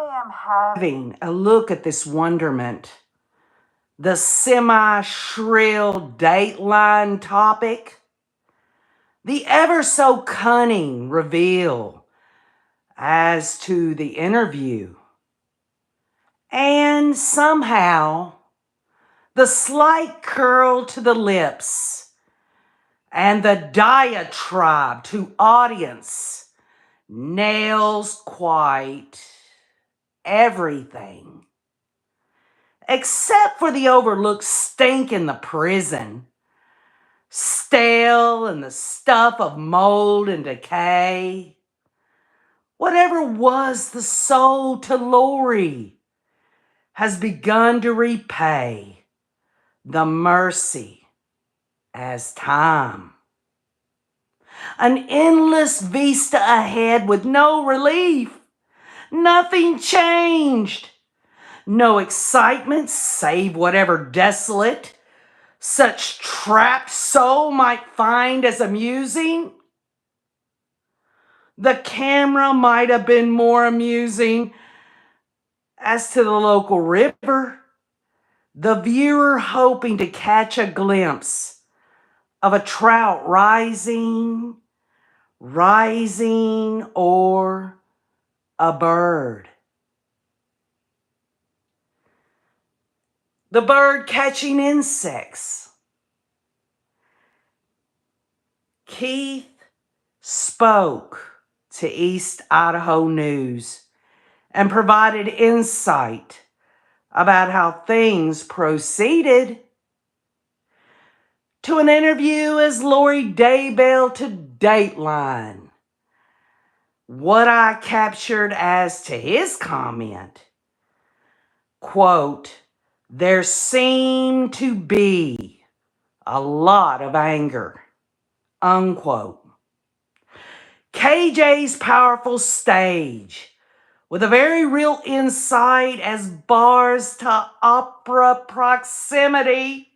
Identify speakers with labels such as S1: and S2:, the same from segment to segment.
S1: I am having a look at this wonderment, the semi-shrill Dateline topic, the ever so cunning reveal as to the interview, and somehow the slight curl to the lips and the diatribe to audience nails quite everything, except for the overlooked stink in the prison, stale and the stuff of mold and decay. Whatever was the soul to Lori has begun to repay the mercy as time. An endless vista ahead with no relief. Nothing changed. No excitement save whatever desolate such trapped soul might find as amusing. The camera might have been more amusing as to the local river, the viewer hoping to catch a glimpse of a trout rising, or a bird. The bird catching insects. Keith spoke to East Idaho News and provided insight about how things proceeded, to an interview as Lori Daybell to Dateline. What I captured as to his comment, quote, there seemed to be a lot of anger, unquote. KJ's powerful stage with a very real insight as bars to opera proximity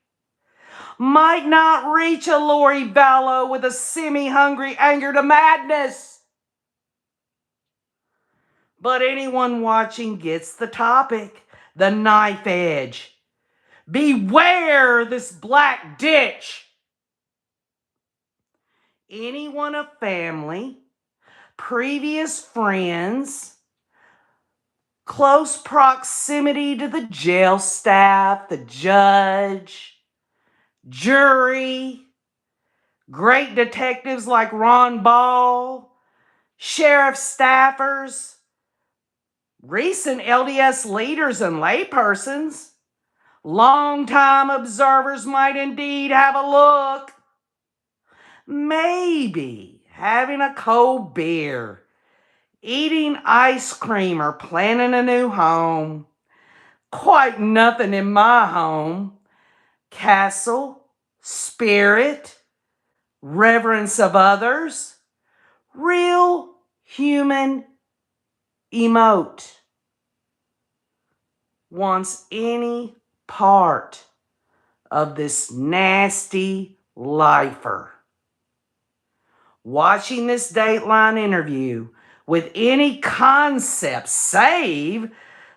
S1: might not reach a Lori Vallow with a semi-hungry anger to madness. But anyone watching gets the topic, the knife edge. Beware this black ditch. Anyone of family, previous friends, close proximity to the jail staff, the judge, jury, great detectives like Ron Ball, sheriff staffers, recent LDS leaders and laypersons, longtime observers might indeed have a look. Maybe having a cold beer, eating ice cream, or planning a new home. Quite nothing in my home. Castle, spirit, reverence of others, real human emote. Wants any part of this nasty lifer. Watching this Dateline interview with any concept save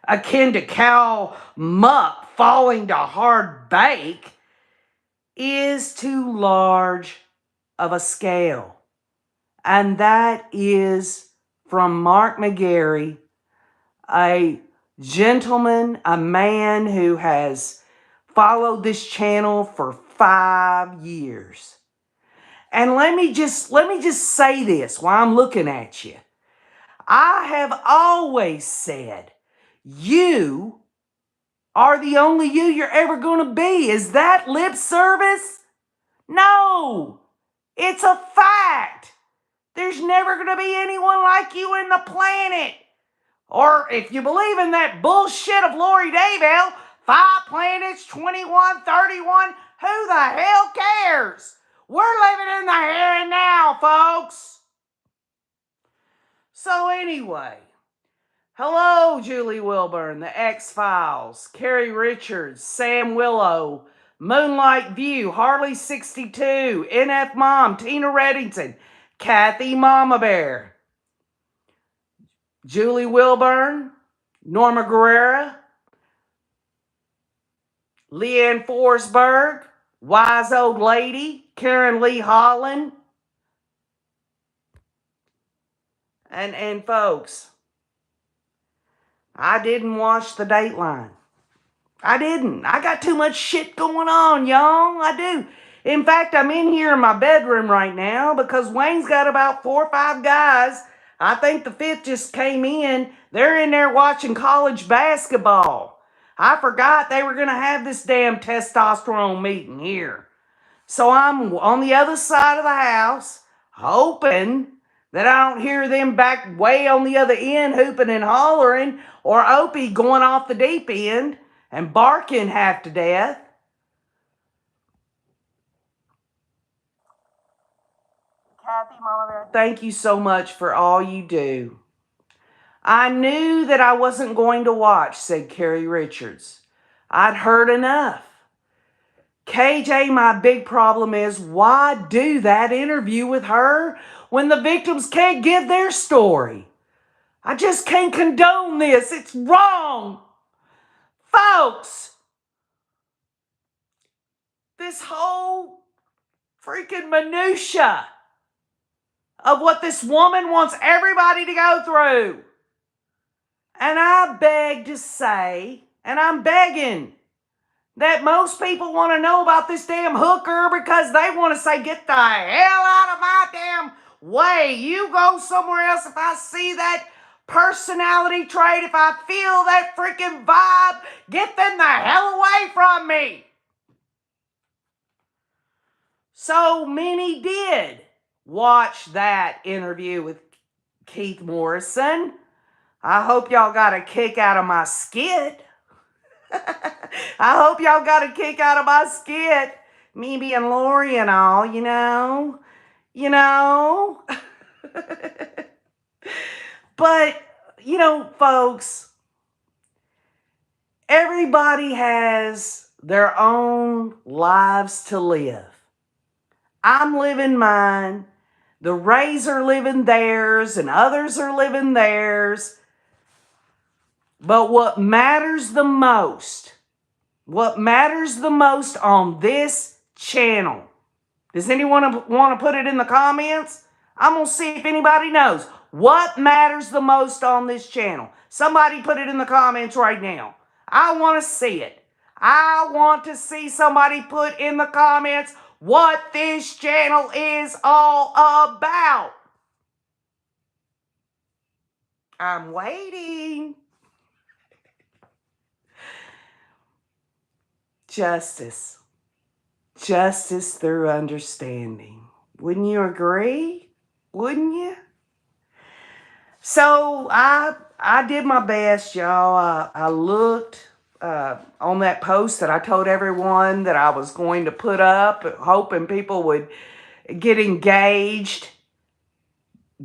S1: akin to cow muck falling to hard bake is too large of a scale. And that is from Mark McGarry, a gentleman, a man who has followed this channel for 5 years. And let me just say this while I'm looking at you. I have always said, you are the only you're ever going to be. Is that lip service? No, it's a fact. There's never going to be anyone like you in the planet. Or if you believe in that bullshit of Lori Daybell, 5 planets, 21, 31, who the hell cares? We're living in the here and now, folks. So anyway, hello, Julie Wilburn, The X-Files, Carrie Richards, Sam Willow, Moonlight View, Harley 62, NF Mom, Tina Reddington, Kathy Mama Bear, Julie Wilburn, Norma Guerrera, Leanne Forsberg, Wise Old Lady, Karen Lee Holland. And folks, I didn't watch the Dateline. I didn't. I got too much shit going on, y'all. I do. In fact, I'm in here in my bedroom right now because Wayne's got about 4 or 5 guys. I think the 5th just came in. They're in there watching college basketball. I forgot they were going to have this damn testosterone meeting here. So I'm on the other side of the house, hoping that I don't hear them back way on the other end hooping and hollering, or Opie going off the deep end and barking half to death. Kathy, Mama Bear, thank you so much for all you do. I knew that I wasn't going to watch, said Carrie Richards. I'd heard enough. KJ, my big problem is, why do that interview with her when the victims can't give their story? I just can't condone this. It's wrong. Folks, this whole freaking minutia of what this woman wants everybody to go through. And I beg to say, and I'm begging, that most people want to know about this damn hooker because they want to say, get the hell out of my damn way. You go somewhere else. If I see that personality trait, if I feel that freaking vibe, get them the hell away from me. So many did watch that interview with Keith Morrison. I hope y'all got a kick out of my skit. I hope y'all got a kick out of my skit. Me being Lori and all, you know. But, folks, everybody has their own lives to live. I'm living mine. The Rays are living theirs, and others are living theirs. But what matters the most on this channel, does anyone want to put it in the comments? I'm going to see if anybody knows. What matters the most on this channel? Somebody put it in the comments right now. I want to see it. I want to see somebody put in the comments what this channel is all about. I'm waiting. Justice. Justice through understanding. Wouldn't you agree? Wouldn't you? So I did my best, y'all. I looked on that post that I told everyone that I was going to put up, hoping people would get engaged,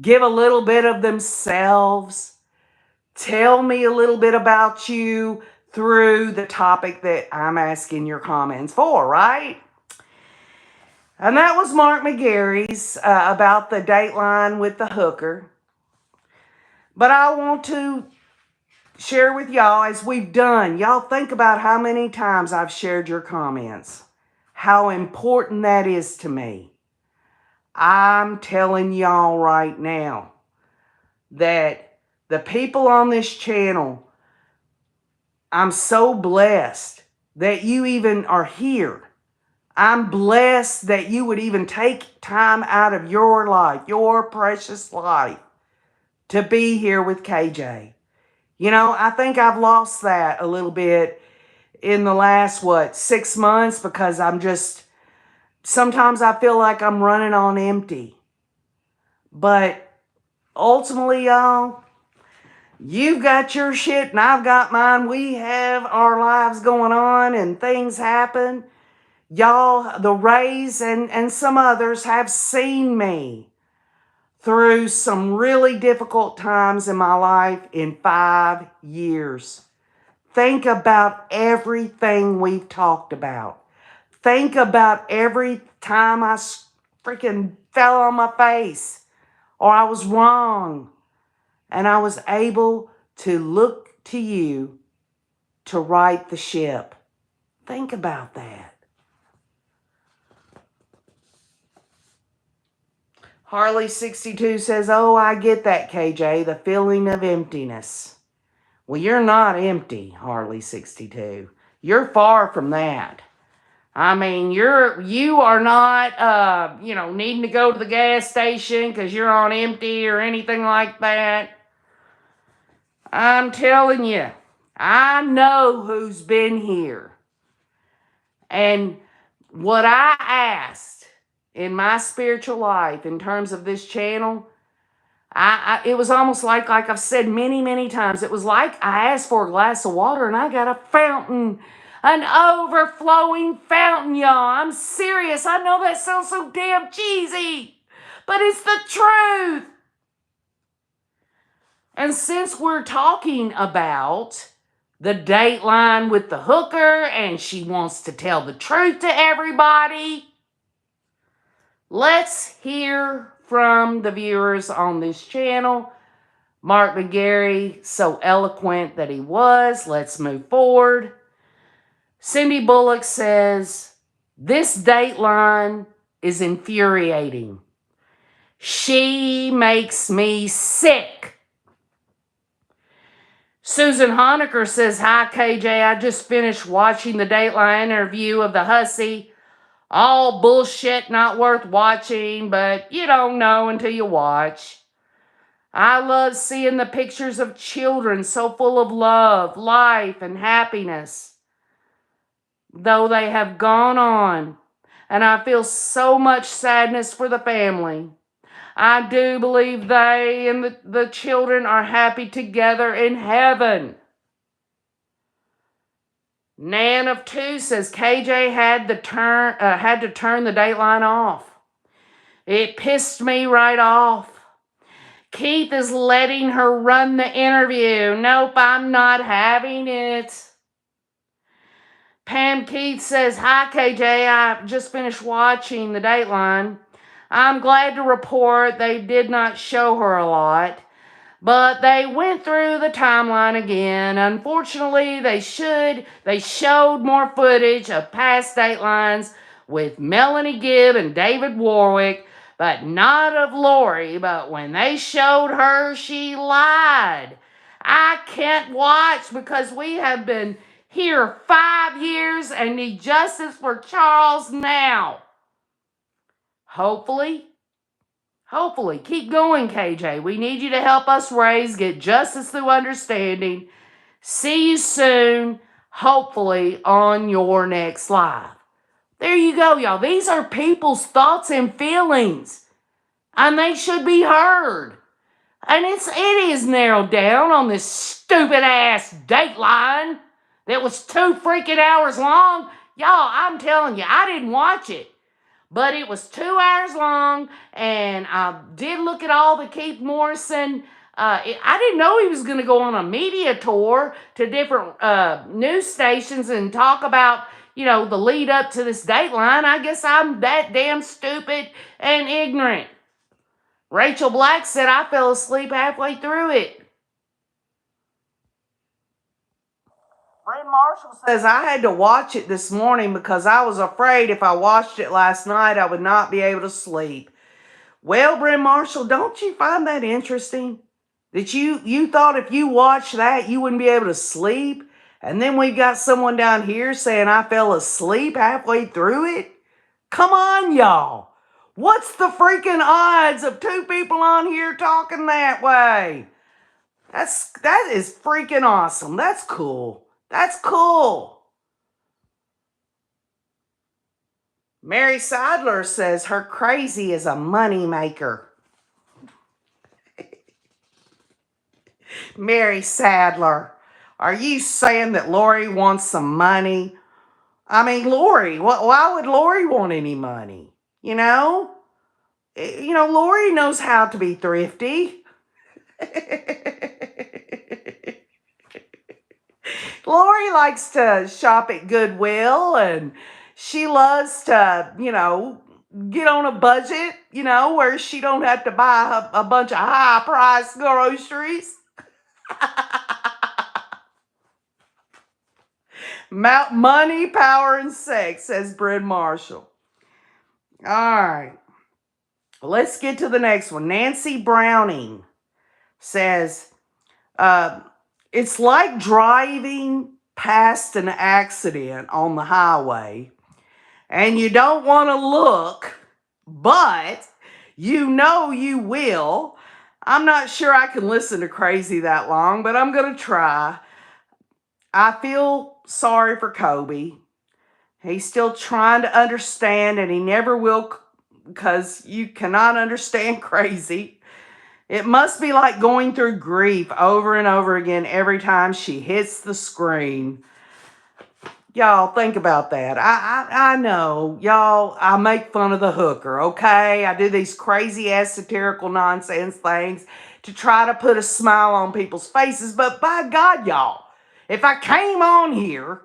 S1: give a little bit of themselves, tell me a little bit about you through the topic that I'm asking your comments for, right? And that was Mark McGarry's about the Dateline with the hooker. But I want to share with y'all, as we've done, y'all think about how many times I've shared your comments, how important that is to me. I'm telling y'all right now that the people on this channel, I'm so blessed that you even are here. I'm blessed that you would even take time out of your life, your precious life, to be here with KJ. I think I've lost that a little bit in the last, 6 months, because sometimes I feel like I'm running on empty. But ultimately, y'all, you've got your shit and I've got mine. We have our lives going on and things happen. Y'all, the Rays and some others have seen me through some really difficult times in my life in 5 years. Think about everything we've talked about. Think about every time I freaking fell on my face or I was wrong and I was able to look to you to right the ship. Think about that. Harley62 says, oh, I get that, KJ, the feeling of emptiness. Well, you're not empty, Harley62. You're far from that. I mean, you are not, needing to go to the gas station because you're on empty or anything like that. I'm telling you, I know who's been here. And what I asked in my spiritual life in terms of this channel, it was almost like I've said many, many times, it was like I asked for a glass of water and I got a fountain, an overflowing fountain, y'all. I'm serious. I know that sounds so damn cheesy, but it's the truth. And since we're talking about the Dateline with the hooker and she wants to tell the truth to everybody, let's hear from the viewers on this channel. Mark McGarry, so eloquent that he was. Let's move forward. Cindy Bullock says, this Dateline is infuriating. She makes me sick. Susan Honecker says, hi, KJ. I just finished watching the Dateline interview of the hussy. All bullshit, not worth watching, but you don't know until you watch. I love seeing the pictures of children so full of love, life, and happiness. Though they have gone on, and I feel so much sadness for the family. I do believe they and the children are happy together in heaven. Nan of 2 says KJ had to turn the Dateline off. It pissed me right off. Keith is letting her run the interview. Nope, I'm not having it. Pam Keith says, hi KJ, I just finished watching the Dateline. I'm glad to report they did not show her a lot, but they went through the timeline again. Unfortunately, they showed more footage of past Datelines with Melanie Gibb and David Warwick, but not of Lori. But when they showed her, she lied. I can't watch because we have been here 5 years and need justice for Charles now. Hopefully, keep going, KJ. We need you to help us get justice through understanding. See you soon, hopefully, on your next live. There you go, y'all. These are people's thoughts and feelings, and they should be heard. And it is narrowed down on this stupid-ass Dateline that was 2 freaking hours long. Y'all, I'm telling you, I didn't watch it. But it was 2 hours long, and I did look at all the Keith Morrison. I didn't know he was going to go on a media tour to different news stations and talk about, the lead up to this Dateline. I guess I'm that damn stupid and ignorant. Rachel Black said I fell asleep halfway through it. Bryn Marshall says, I had to watch it this morning because I was afraid if I watched it last night, I would not be able to sleep. Well, Bryn Marshall, don't you find that interesting? That you thought if you watched that, you wouldn't be able to sleep? And then we've got someone down here saying I fell asleep halfway through it? Come on, y'all. What's the freaking odds of 2 people on here talking that way? That is freaking awesome. That's cool. That's cool. Mary Sadler says her crazy is a money maker. Mary Sadler, are you saying that Lori wants some money? I mean, Lori, why would Lori want any money? Lori knows how to be thrifty. Lori likes to shop at Goodwill, and she loves to, get on a budget, where she don't have to buy a bunch of high-priced groceries. Money, power, and sex, says Bryn Marshall. All right. Let's get to the next one. Nancy Browning says, it's like driving past an accident on the highway and you don't want to look, but you know you will. I'm not sure I can listen to crazy that long, but I'm going to try. I feel sorry for Kobe. He's still trying to understand, and he never will, because you cannot understand crazy. It must be like going through grief over and over again every time she hits the screen. Y'all, think about that. I know, y'all, I make fun of the hooker, okay? I do these crazy ass satirical nonsense things to try to put a smile on people's faces, but by God, y'all, if I came on here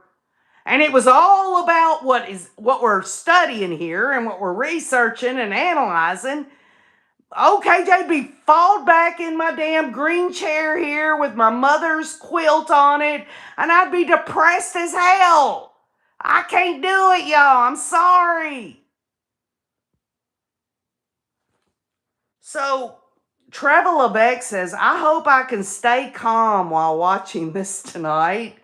S1: and it was all about what we're studying here and what we're researching and analyzing, okay, JB, fall back in my damn green chair here with my mother's quilt on it, and I'd be depressed as hell. I can't do it, y'all. I'm sorry. So, Trevor Lebeck says, I hope I can stay calm while watching this tonight.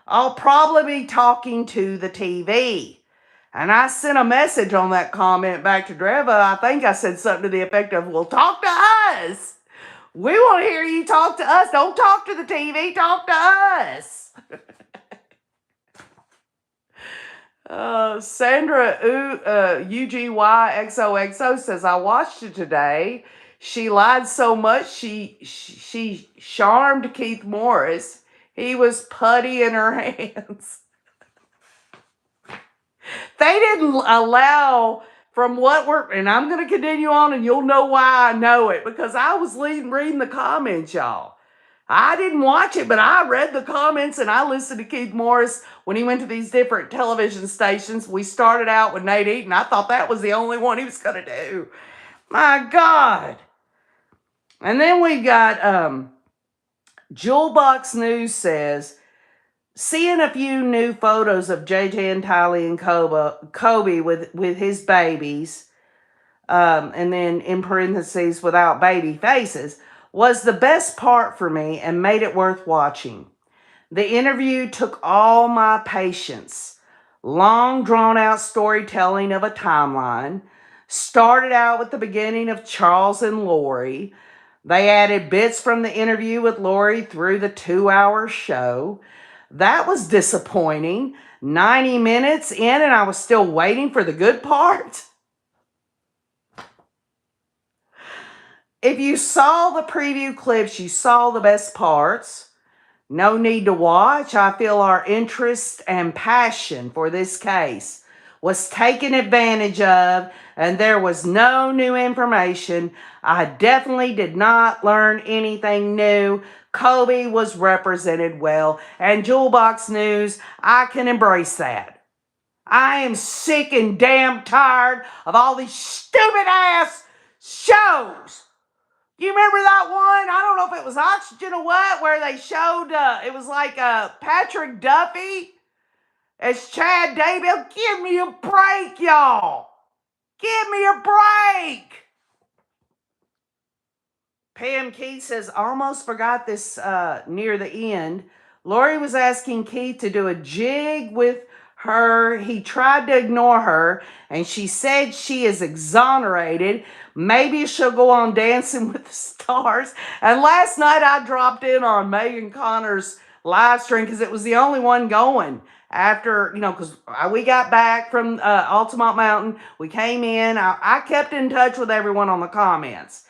S1: I'll probably be talking to the TV. And I sent a message on that comment back to Dreva. I think I said something to the effect of, well, talk to us. We want to hear you talk to us. Don't talk to the TV. Talk to us. Sandra UGYXOXO says, I watched it today. She lied so much she charmed Keith Morris. He was putty in her hands. They didn't allow, from what and I'm going to continue on and you'll know why I know it, because I was reading the comments, y'all. I didn't watch it, but I read the comments and I listened to Keith Morris when he went to these different television stations. We started out with Nate Eaton. I thought that was the only one he was going to do. My God. And then we got Jewelbox News says, seeing a few new photos of JJ and Tylee and Kobe with his babies, and then in parentheses, without baby faces, was the best part for me and made it worth watching. The interview took all my patience. Long, drawn-out storytelling of a timeline. Started out with the beginning of Charles and Lori. They added bits from the interview with Lori through the 2-hour show. That was disappointing. 90 minutes in and I was still waiting for the good part. If you saw the preview clips, you saw the best parts. No need to watch. I feel our interest and passion for this case was taken advantage of, and there was no new information. I definitely did not learn anything new. Kobe was represented well, and Jewelbox News, I can embrace that. I am sick and damn tired of all these stupid ass shows. You remember that one? I don't know if it was Oxygen or what, where they showed, it was like Patrick Duffy as Chad Daybell. Give me a break, y'all. Give me a break. Pam Keith says, almost forgot this near the end. Lori was asking Keith to do a jig with her. He tried to ignore her, and she said she is exonerated. Maybe she'll go on Dancing with the Stars. And last night I dropped in on Megan Connor's live stream because it was the only one going after, because we got back from Altamont Mountain. We came in. I kept in touch with everyone on the comments,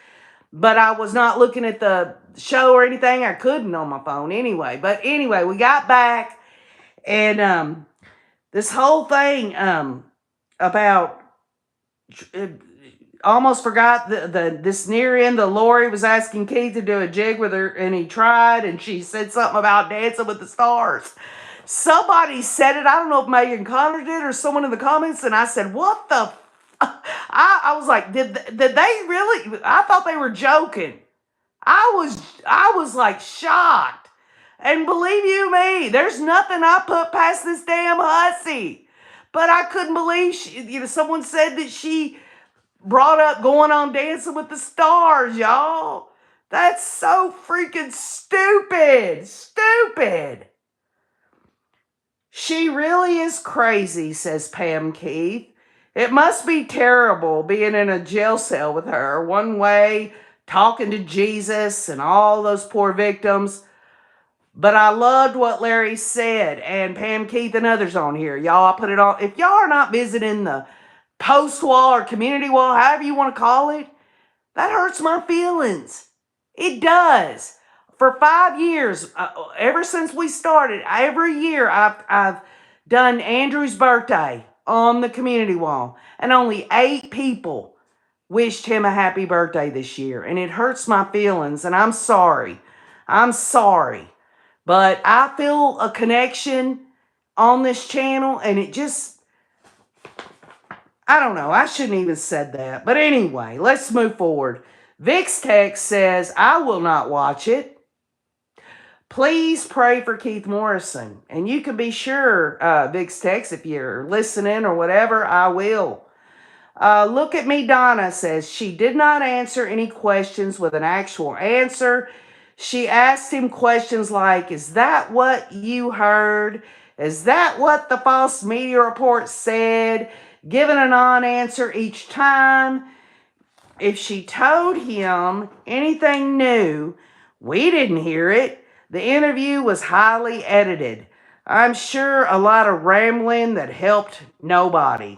S1: but I was not looking at the show or anything. I couldn't on my phone anyway. But anyway, we got back, and this whole thing about almost forgot this near end. The Lori was asking Keith to do a jig with her, and he tried, and she said something about Dancing with the Stars. Somebody said it. I don't know if Megan Connor did or someone in the comments, and I said, what the I was like, did they really? I thought they were joking. I was like shocked. And believe you me, there's nothing I put past this damn hussy. But I couldn't believe someone said that she brought up going on Dancing with the Stars, y'all. That's so freaking stupid. Stupid. She really is crazy, says Pam Keith. It must be terrible being in a jail cell with her, one way, talking to Jesus and all those poor victims. But I loved what Larry said, and Pam Keith and others on here. Y'all, I put it on. If y'all are not visiting the post wall or community wall, however you want to call it, that hurts my feelings. It does. For 5 years, ever since we started, every year I've done Andrew's birthday on the community wall, and only 8 people wished him a happy birthday this year, and it hurts my feelings, and I'm sorry. I'm sorry. But I feel a connection on this channel, and it just, I don't know. I shouldn't even said that. But anyway, let's move forward. Vix Tex says, I will not watch it. Please pray for Keith Morrison. And you can be sure, Vix Tex, if you're listening or whatever, I will. Look at me, Donna says, she did not answer any questions with an actual answer. She asked him questions like, is that what you heard? Is that what the false media report said? Given a non-answer each time. If she told him anything new, we didn't hear it. The interview was highly edited. I'm sure a lot of rambling that helped nobody.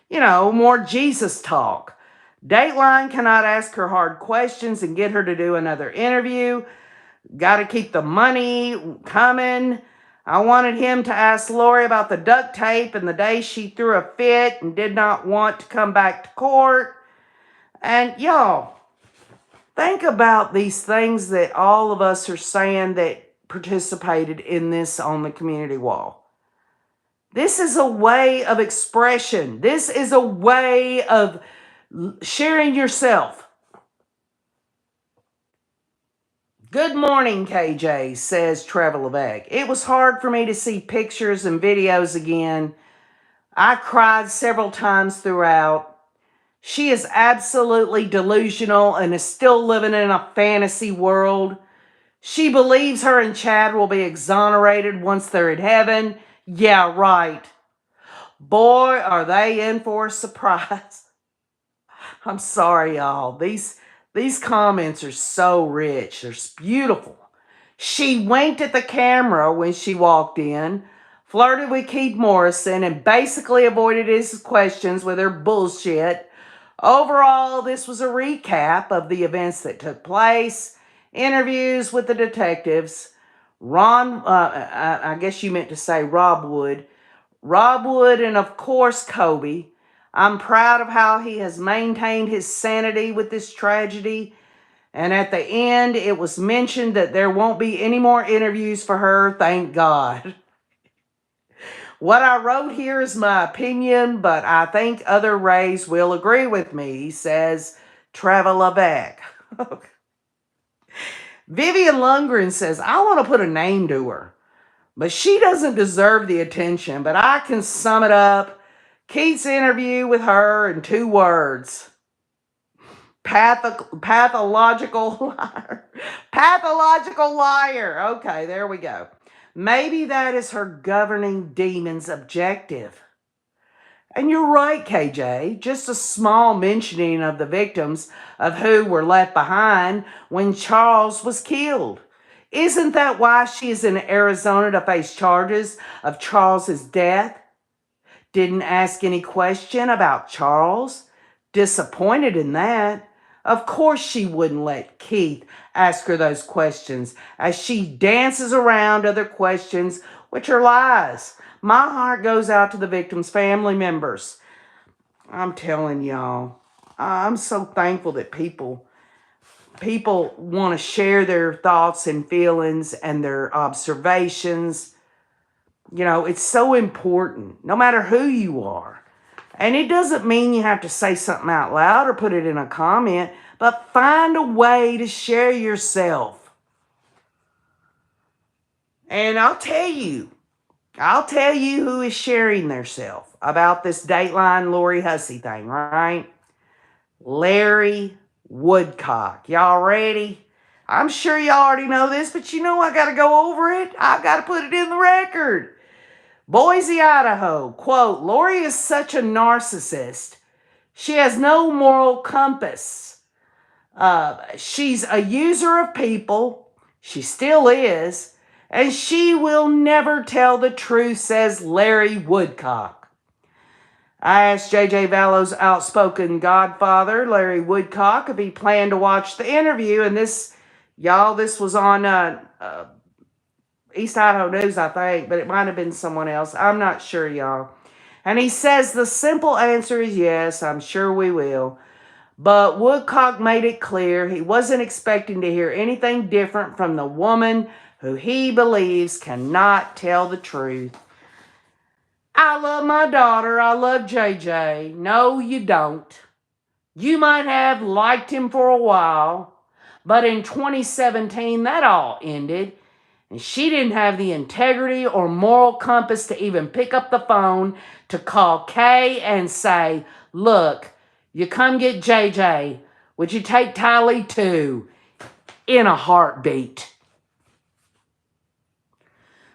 S1: More Jesus talk. Dateline cannot ask her hard questions and get her to do another interview. Got to keep the money coming. I wanted him to ask Lori about the duct tape and the day she threw a fit and did not want to come back to court. And y'all, think about these things that all of us are saying that participated in this on the community wall. This is a way of expression. This is a way of sharing yourself. Good morning, KJ, says Trevor Levesque. It was hard for me to see pictures and videos again. I cried several times throughout. She is absolutely delusional and is still living in a fantasy world. She believes her and Chad will be exonerated once they're in heaven. Yeah, right. Boy, are they in for a surprise. I'm sorry, y'all. These comments are so rich. They're beautiful. She winked at the camera when she walked in, flirted with Keith Morrison, and basically avoided his questions with her bullshit. Overall, this was a recap of the events that took place, interviews with the detectives, I guess you meant to say Rob Wood, and of course Kobe. I'm proud of how he has maintained his sanity with this tragedy. And at the end, it was mentioned that there won't be any more interviews for her, thank God. What I wrote here is my opinion, but I think other Rays will agree with me, says Trevor Levesque. Vivian Lundgren says, I want to put a name to her, but she doesn't deserve the attention. But I can sum it up. Keith's interview with her in 2 words. Pathological liar. Pathological liar. Okay, there we go. Maybe that is her governing demon's objective. And you're right, KJ. Just a small mentioning of the victims of who were left behind when Charles was killed. Isn't that why she is in Arizona to face charges of Charles's death? Didn't ask any question about Charles. Disappointed in that. Of course she wouldn't let Keith ask her those questions as she dances around other questions which are lies. My heart goes out to the victims' family members. I'm telling y'all, I'm so thankful that people want to share their thoughts and feelings and their observations. It's so important, no matter who you are. And it doesn't mean you have to say something out loud or put it in a comment, but find a way to share yourself. And I'll tell you who is sharing theirself about this Dateline Lori Hussey thing, right? Larry Woodcock. Y'all ready? I'm sure y'all already know this, but I got to go over it. I've got to put it in the record. Boise, Idaho. Quote, Lori is such a narcissist. She has no moral compass. She's a user of people. She still is. And she will never tell the truth, says Larry Woodcock. I asked J.J. Vallow's outspoken godfather, Larry Woodcock, if he planned to watch the interview. And this was on East Idaho News, I think, but it might have been someone else. I'm not sure, y'all. And he says the simple answer is yes, I'm sure we will. But Woodcock made it clear he wasn't expecting to hear anything different from the woman who he believes cannot tell the truth. I love my daughter. I love JJ. No, you don't. You might have liked him for a while, but in 2017, that all ended. And she didn't have the integrity or moral compass to even pick up the phone to call Kay and say, look, you come get JJ. Would you take Tylee too? In a heartbeat.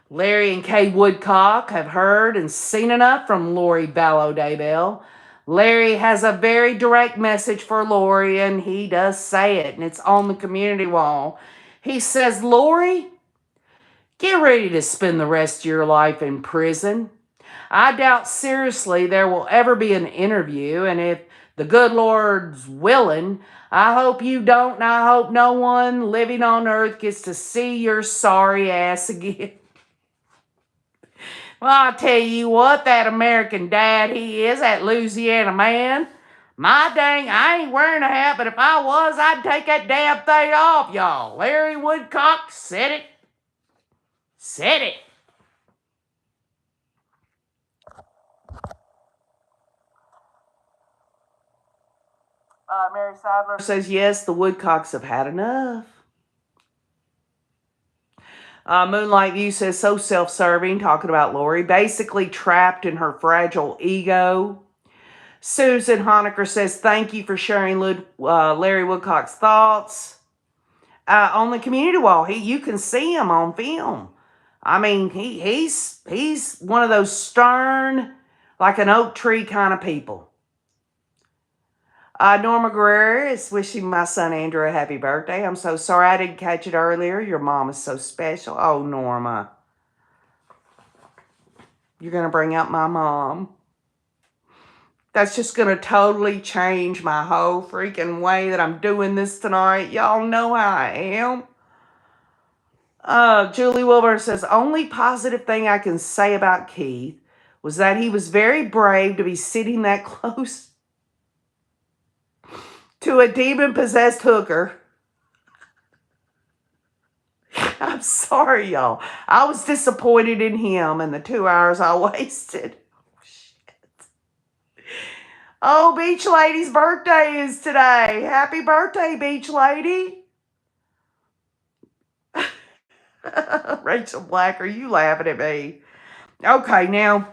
S1: Larry and Kay Woodcock have heard and seen enough from Lori Vallow Daybell. Larry has a very direct message for Lori, and he does say it, and it's on the community wall. He says, Lori, get ready to spend the rest of your life in prison. I doubt seriously there will ever be an interview, and if the good Lord's willing, I hope you don't, and I hope no one living on earth gets to see your sorry ass again. Well, I'll tell you what, that American dad he is, that Louisiana man, my dang, I ain't wearing a hat, but if I was, I'd take that damn thing off, y'all. Larry Woodcock said it. Said it. Mary Sadler says, yes, the Woodcocks have had enough. Moonlight View says, so self-serving, talking about Lori, basically trapped in her fragile ego. Susan Honecker says, thank you for sharing Larry Woodcock's thoughts. On the community wall, you can see him on film. I mean, he's one of those stern, like an oak tree kind of people. Norma Guerrero is wishing my son Andrew a happy birthday. I'm so sorry I didn't catch it earlier. Your mom is so special. Oh, Norma. You're going to bring up my mom. That's just going to totally change my whole freaking way that I'm doing this tonight. Y'all know how I am. Julie Wilburn says, only positive thing I can say about Keith was that he was very brave to be sitting that close to a demon-possessed hooker. I'm sorry, y'all. I was disappointed in him and the 2 hours I wasted. Oh, Beach Lady's birthday is today. Happy birthday, Beach Lady. Rachel Black, are you laughing at me? Okay, now,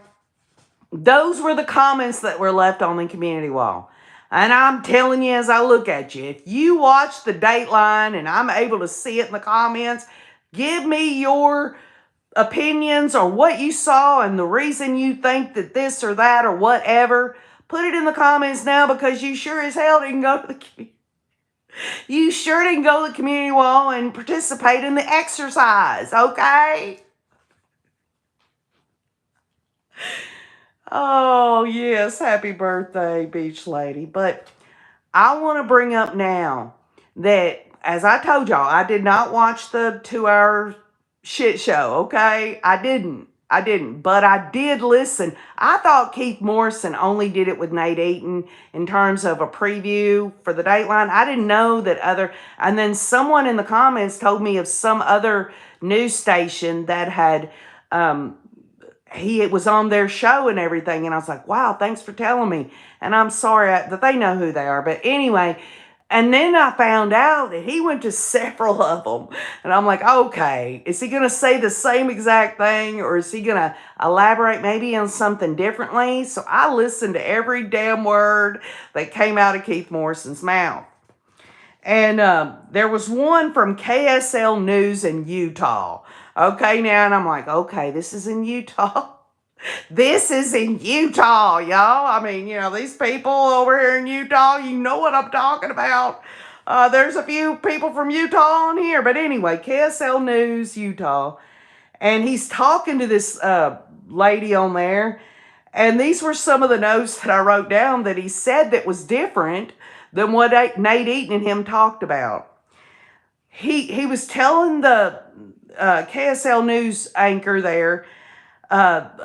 S1: those were the comments that were left on the community wall. And I'm telling you as I look at you, if you watch the Dateline and I'm able to see it in the comments, give me your opinions or what you saw and the reason you think that this or that or whatever. Put it in the comments now, because you sure as hell didn't go to the community wall and participate in the exercise, okay? Oh, yes, happy birthday, Beach Lady. But I want to bring up now that, as I told y'all, I did not watch the 2-hour shit show, okay? I didn't. But I did listen. I thought Keith Morrison only did it with Nate Eaton in terms of a preview for the Dateline. I didn't know that and then someone in the comments told me of some other news station that had, it was on their show and everything. And I was like, wow, thanks for telling me. And I'm sorry that they know who they are. But anyway, And then I found out that he went to several of them. And I'm like, okay, is he going to say the same exact thing, or is he going to elaborate maybe on something differently? So I listened to every damn word that came out of Keith Morrison's mouth. And there was one from KSL News in Utah. Okay, now, and I'm like, okay, this is in Utah. This is in Utah, y'all. I mean, these people over here in Utah, you know what I'm talking about. There's a few people from Utah on here. But anyway, KSL News, Utah. And he's talking to this lady on there. And these were some of the notes that I wrote down that he said that was different than what Nate Eaton and him talked about. He was telling the KSL News anchor there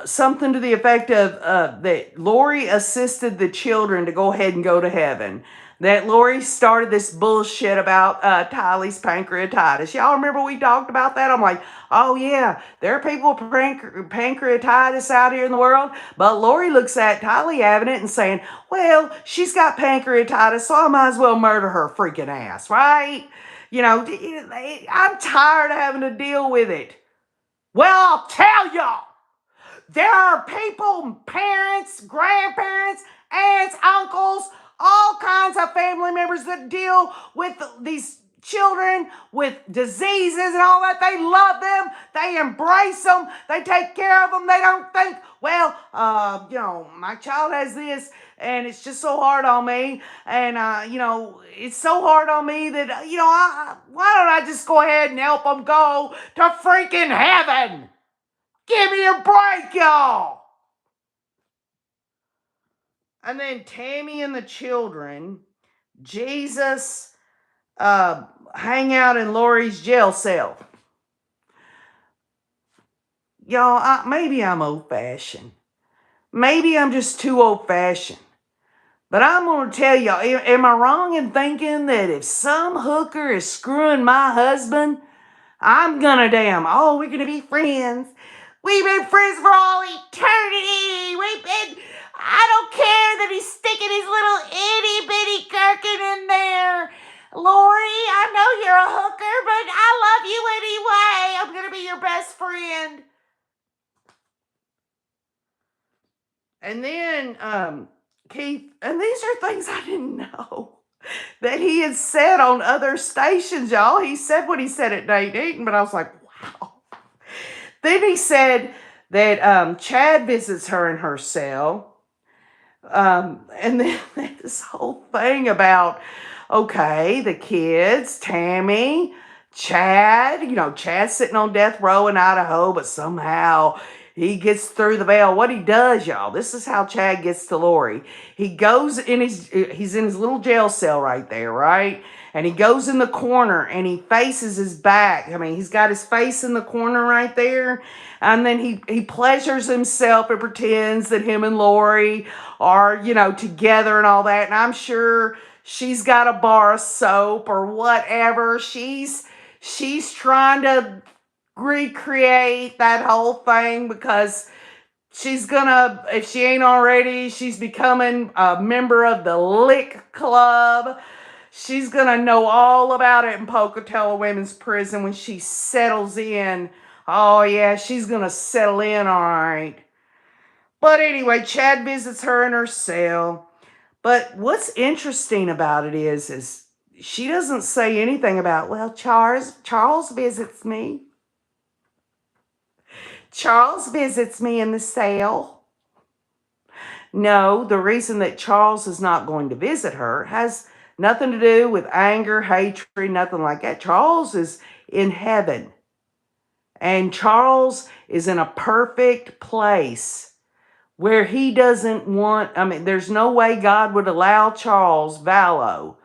S1: something to the effect of that Lori assisted the children to go ahead and go to heaven. That Lori started this bullshit about Tylee's pancreatitis. Y'all remember we talked about that? I'm like, oh yeah, there are people with pancreatitis out here in the world. But Lori looks at Tylee having it and saying, well, she's got pancreatitis, so I might as well murder her freaking ass, right? I'm tired of having to deal with it. Well, I'll tell y'all. There are people, parents, grandparents, aunts, uncles, all kinds of family members that deal with these children with diseases and all that. They love them. They embrace them. They take care of them. They don't think, well, my child has this and it's just so hard on me. And, it's so hard on me that, why don't I just go ahead and help them go to freaking heaven? Give me a break, y'all. And then Tammy and the children, Jesus, hang out in Lori's jail cell. Y'all, maybe I'm old-fashioned. Maybe I'm just too old-fashioned. But I'm going to tell y'all, am I wrong in thinking that if some hooker is screwing my husband, I'm going to we're going to be friends. We've been friends for all eternity. I don't care that he's sticking his little itty bitty gherkin in there. Lori, I know you're a hooker, but I love you anyway. I'm going to be your best friend. And then, Keith, and these are things I didn't know that he had said on other stations, y'all. He said what he said at Nate Eaton, but I was like, wow. Then he said that Chad visits her in her cell. And then this whole thing about, okay, the kids, Tammy, Chad, Chad's sitting on death row in Idaho, but somehow he gets through the veil. What he does, y'all, this is how Chad gets to Lori. He goes he's in his little jail cell right there, right? And he goes in the corner and he faces his back. I mean, he's got his face in the corner right there. And then he pleasures himself and pretends that him and Lori are, together and all that. And I'm sure she's got a bar of soap or whatever. She's trying to recreate that whole thing because she's gonna, if she ain't already, she's becoming a member of the Lick Club. She's going to know all about it in Pocatello Women's Prison when she settles in. Oh, yeah, she's going to settle in all right. But anyway, Chad visits her in her cell. But what's interesting about it is she doesn't say anything about, well, Charles visits me. Charles visits me in the cell. No, the reason that Charles is not going to visit her has nothing to do with anger, hatred, nothing like that. Charles is in heaven. And Charles is in a perfect place where he doesn't want, there's no way God would allow Charles Vallow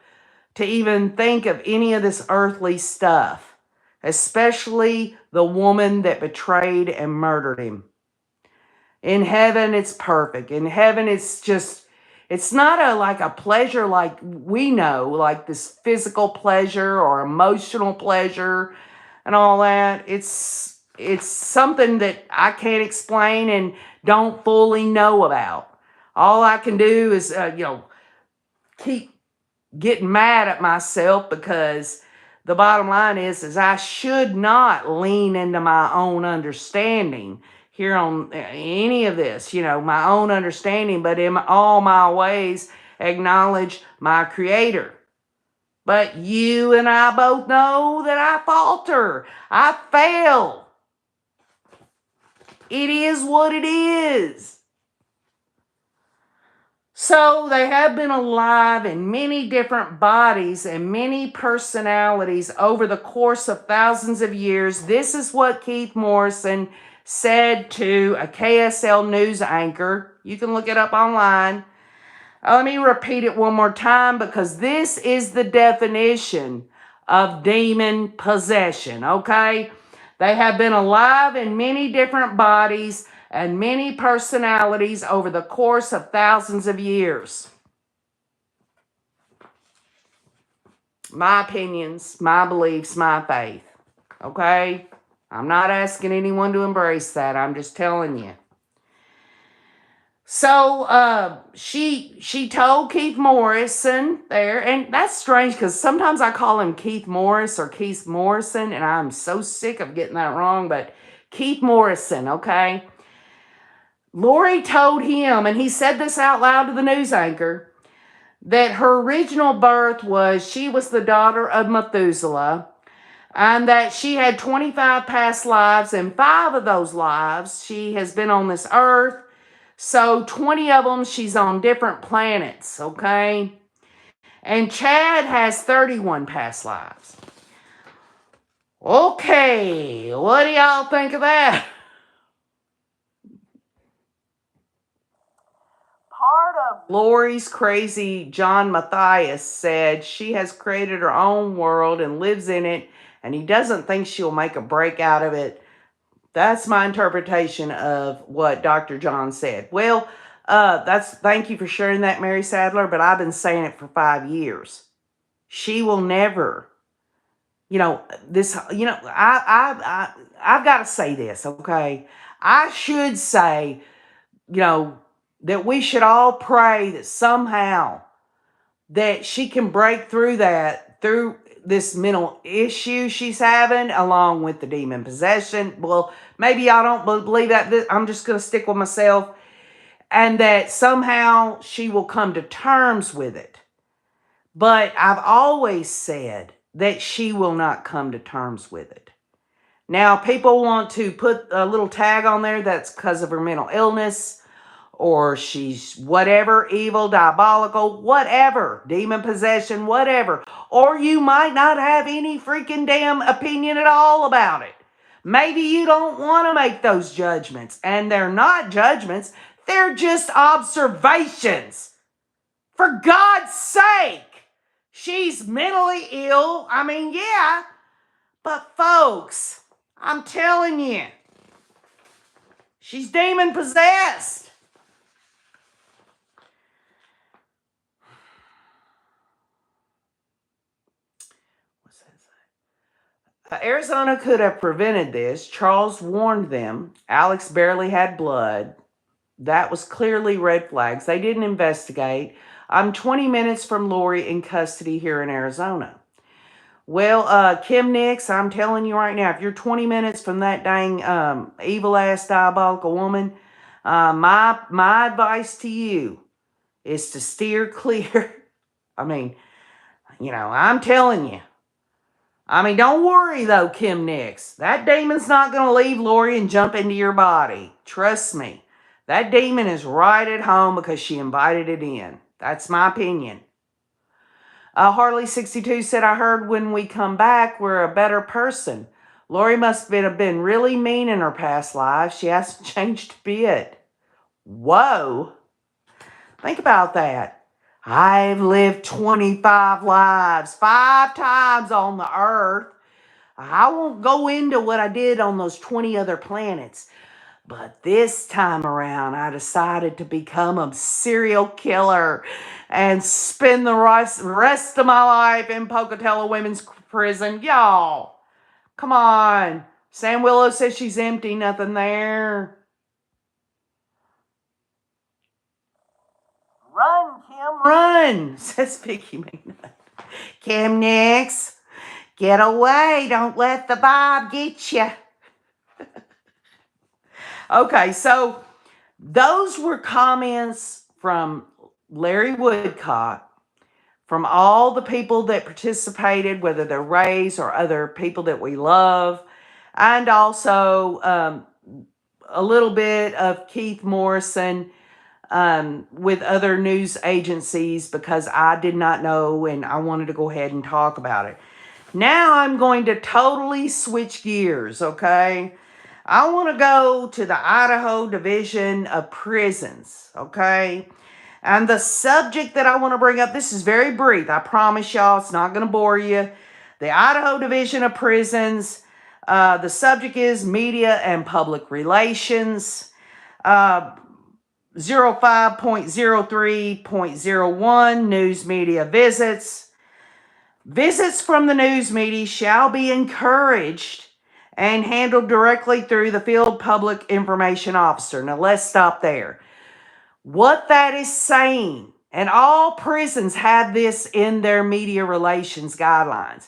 S1: to even think of any of this earthly stuff, especially the woman that betrayed and murdered him. In heaven, it's perfect. In heaven, it's just, it's not like a pleasure like we know, like this physical pleasure or emotional pleasure and all that. It's something that I can't explain and don't fully know about. All I can do is, keep getting mad at myself because the bottom line is I should not lean into my own understanding here on any of this, my own understanding, but in all my ways acknowledge my Creator. But you and I both know that I falter. I fail. It is what it is. So they have been alive in many different bodies and many personalities over the course of thousands of years. This is what Keith Morrison said to a KSL news anchor. You can look it up online. Let me repeat it one more time because this is the definition of demon possession, okay? They have been alive in many different bodies and many personalities over the course of thousands of years. My opinions, my beliefs, my faith, okay? I'm not asking anyone to embrace that. I'm just telling you. So she told Keith Morrison there, and that's strange because sometimes I call him Keith Morris or Keith Morrison, and I'm so sick of getting that wrong, but Keith Morrison, okay? Lori told him, and he said this out loud to the news anchor, that her original birth was she was the daughter of Methuselah, and that she had 25 past lives, and 5 of those lives she has been on this earth. So 20 of them, she's on different planets, okay? And Chad has 31 past lives. Okay, what do y'all think of that? Part of Lori's crazy John Matthias said she has created her own world and lives in it, and he doesn't think she'll make a break out of it. That's my interpretation of what Dr. John said. Well, thank you for sharing that, Mary Sadler, but I've been saying it for 5 years. She will never, I've got to say this, okay? I should say, that we should all pray that somehow that she can break through this mental issue she's having, along with the demon possession. Well, maybe y'all don't believe that. I'm just going to stick with myself. And that somehow she will come to terms with it. But I've always said that she will not come to terms with it. Now, people want to put a little tag on there that's because of her mental illness, or she's whatever, evil, diabolical, whatever, demon possession, whatever. Or you might not have any freaking damn opinion at all about it. Maybe you don't want to make those judgments. And they're not judgments. They're just observations. For God's sake. She's mentally ill. I mean, yeah. But folks, I'm telling you, she's demon possessed. Arizona could have prevented this. Charles warned them. Alex barely had blood. That was clearly red flags. They didn't investigate. I'm 20 minutes from Lori in custody here in Arizona. Well, Kim Nix, I'm telling you right now, if you're 20 minutes from that dang evil-ass diabolical woman, my advice to you is to steer clear. I mean, I'm telling you. I mean, don't worry, though, Kim Nix. That demon's not going to leave Lori and jump into your body. Trust me. That demon is right at home because she invited it in. That's my opinion. Harley62 said, I heard when we come back, we're a better person. Lori must have been really mean in her past life. She hasn't changed a bit. Whoa. Think about that. I've lived 25 lives, 5 times on the earth. I won't go into what I did on those 20 other planets. But this time around, I decided to become a serial killer and spend the rest of my life in Pocatello Women's Prison. Y'all, come on. Sam Willow says she's empty, nothing there. Run, Kim, run, says Vicky McNutt. Kim Nix, get away. Don't let the Bob get you. Okay, so those were comments from Larry Woodcock, from all the people that participated, whether they're Rays or other people that we love, and also a little bit of Keith Morrison with other news agencies, because I did not know and I wanted to go ahead and talk about it. Now I'm going to totally switch gears, okay? I want to go to the Idaho Division of Prisons, okay? And the subject that I want to bring up, this is very brief. I promise y'all it's not going to bore you. The Idaho Division of Prisons, the subject is media and public relations. 05.03.01, news media visits. Visits from the news media shall be encouraged and handled directly through the field public information officer. Now let's stop there. What that is saying, and all prisons have this in their media relations guidelines,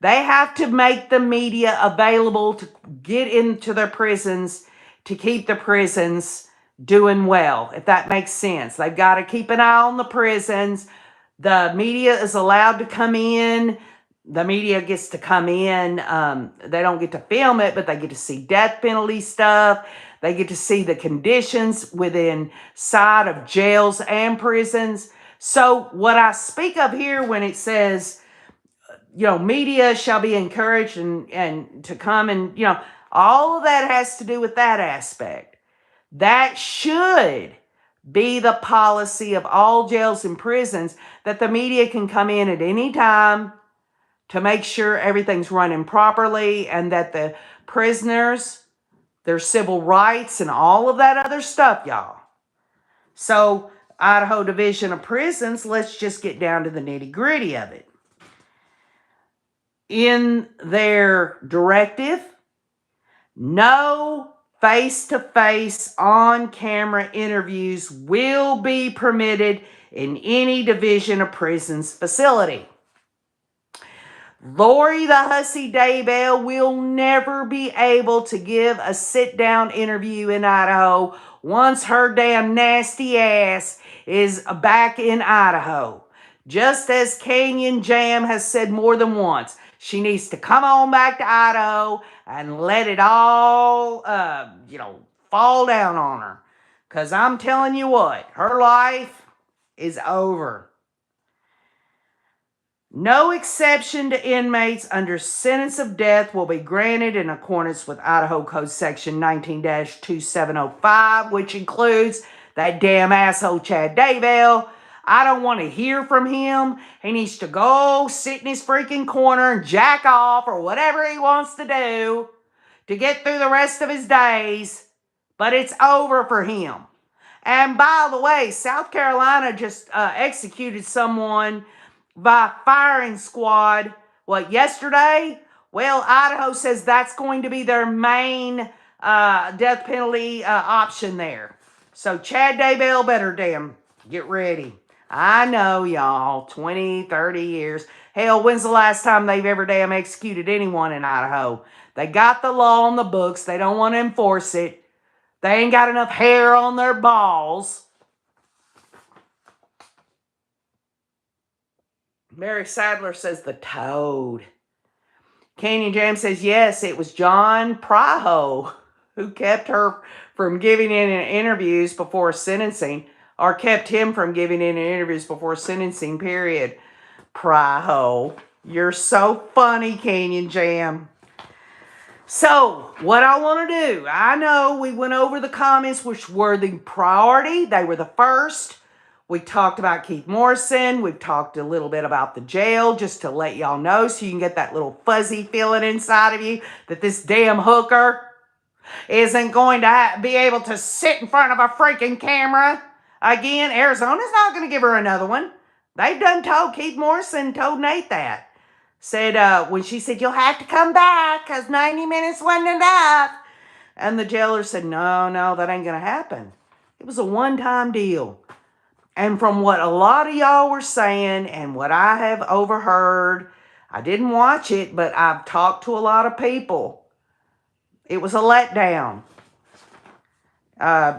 S1: they have to make the media available to get into their prisons to keep the prisons doing well, if that makes sense. They've got to keep an eye on the prisons. The media is allowed to come in. The media gets to come in. They don't get to film it, but they get to see death penalty stuff. They get to see the conditions within side of jails and prisons. So what I speak of here when it says, media shall be encouraged and to come and, all of that has to do with that aspect. That should be the policy of all jails and prisons, that the media can come in at any time to make sure everything's running properly and that the prisoners, their civil rights and all of that other stuff, y'all. So, Idaho Division of Prisons, let's just get down to the nitty-gritty of it. In their directive, no face-to-face on-camera interviews will be permitted in any Division of Prisons facility. Lori the Hussy Daybell will never be able to give a sit-down interview in Idaho once her damn nasty ass is back in Idaho. Just as Canyon Jam has said more than once, she needs to come on back to Idaho and let it all, fall down on her. Because I'm telling you what, her life is over. No exception to inmates under sentence of death will be granted in accordance with Idaho Code Section 19-2705, which includes that damn asshole Chad Daybell. I don't want to hear from him. He needs to go sit in his freaking corner and jack off or whatever he wants to do to get through the rest of his days. But it's over for him. And by the way, South Carolina just executed someone by firing squad, yesterday? Well, Idaho says that's going to be their main death penalty option there. So Chad Daybell better damn get ready. I know, y'all, 20, 30 years. Hell, when's the last time they've ever damn executed anyone in Idaho? They got the law on the books. They don't want to enforce it. They ain't got enough hair on their balls. Mary Sadler says the toad. Canyon Jam says, yes, it was John Praho who kept her from giving in interviews before sentencing, or kept him from giving in interviews before sentencing, period. Praho. You're so funny, Canyon Jam. So, what I want to do, I know we went over the comments, which were the priority. They were the first. We talked about Keith Morrison. We've talked a little bit about the jail, just to let y'all know so you can get that little fuzzy feeling inside of you that this damn hooker isn't going to be able to sit in front of a freaking camera again. Arizona's not going to give her another one. They've done told Keith Morrison, told Nate that. Said, when she said, you'll have to come back because 90 minutes wasn't enough. And the jailer said, no, that ain't going to happen. It was a one-time deal. And from what a lot of y'all were saying and what I have overheard, I didn't watch it, but I've talked to a lot of people. It was a letdown.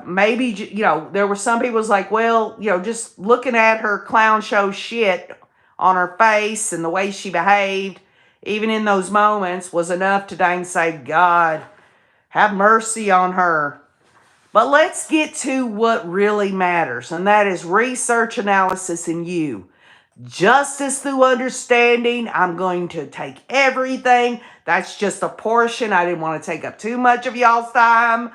S1: Maybe, there were some people was like, well, just looking at her clown show shit on her face and the way she behaved, even in those moments, was enough to dang say, God, have mercy on her. But let's get to what really matters, and that is research analysis in you. Justice through understanding. I'm going to take everything. That's just a portion. I didn't want to take up too much of y'all's time.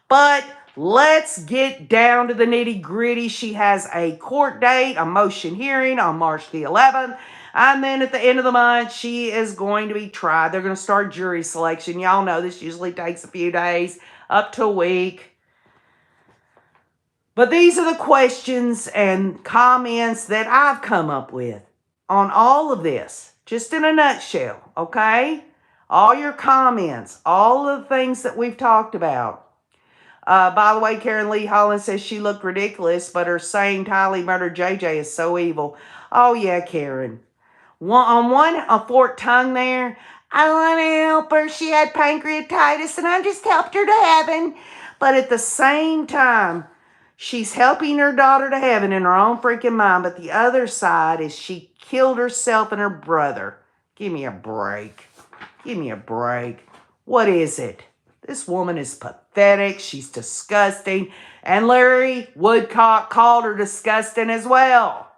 S1: But let's get down to the nitty gritty. She has a court date, a motion hearing on March the 11th. And then at the end of the month, she is going to be tried. They're going to start jury selection. Y'all know this usually takes a few days, up to a week. But these are the questions and comments that I've come up with on all of this, just in a nutshell, okay? All your comments, all of the things that we've talked about. By the way, Karen Lee Holland says she looked ridiculous, but her saying Tylee murdered JJ is so evil. Oh, yeah, Karen. A forked tongue there. I want to help her. She had pancreatitis, and I just helped her to heaven. But at the same time, she's helping her daughter to heaven in her own freaking mind. But the other side is she killed herself and her brother. Give me a break. Give me a break. What is it? This woman is pathetic. She's disgusting. And Larry Woodcock called her disgusting as well.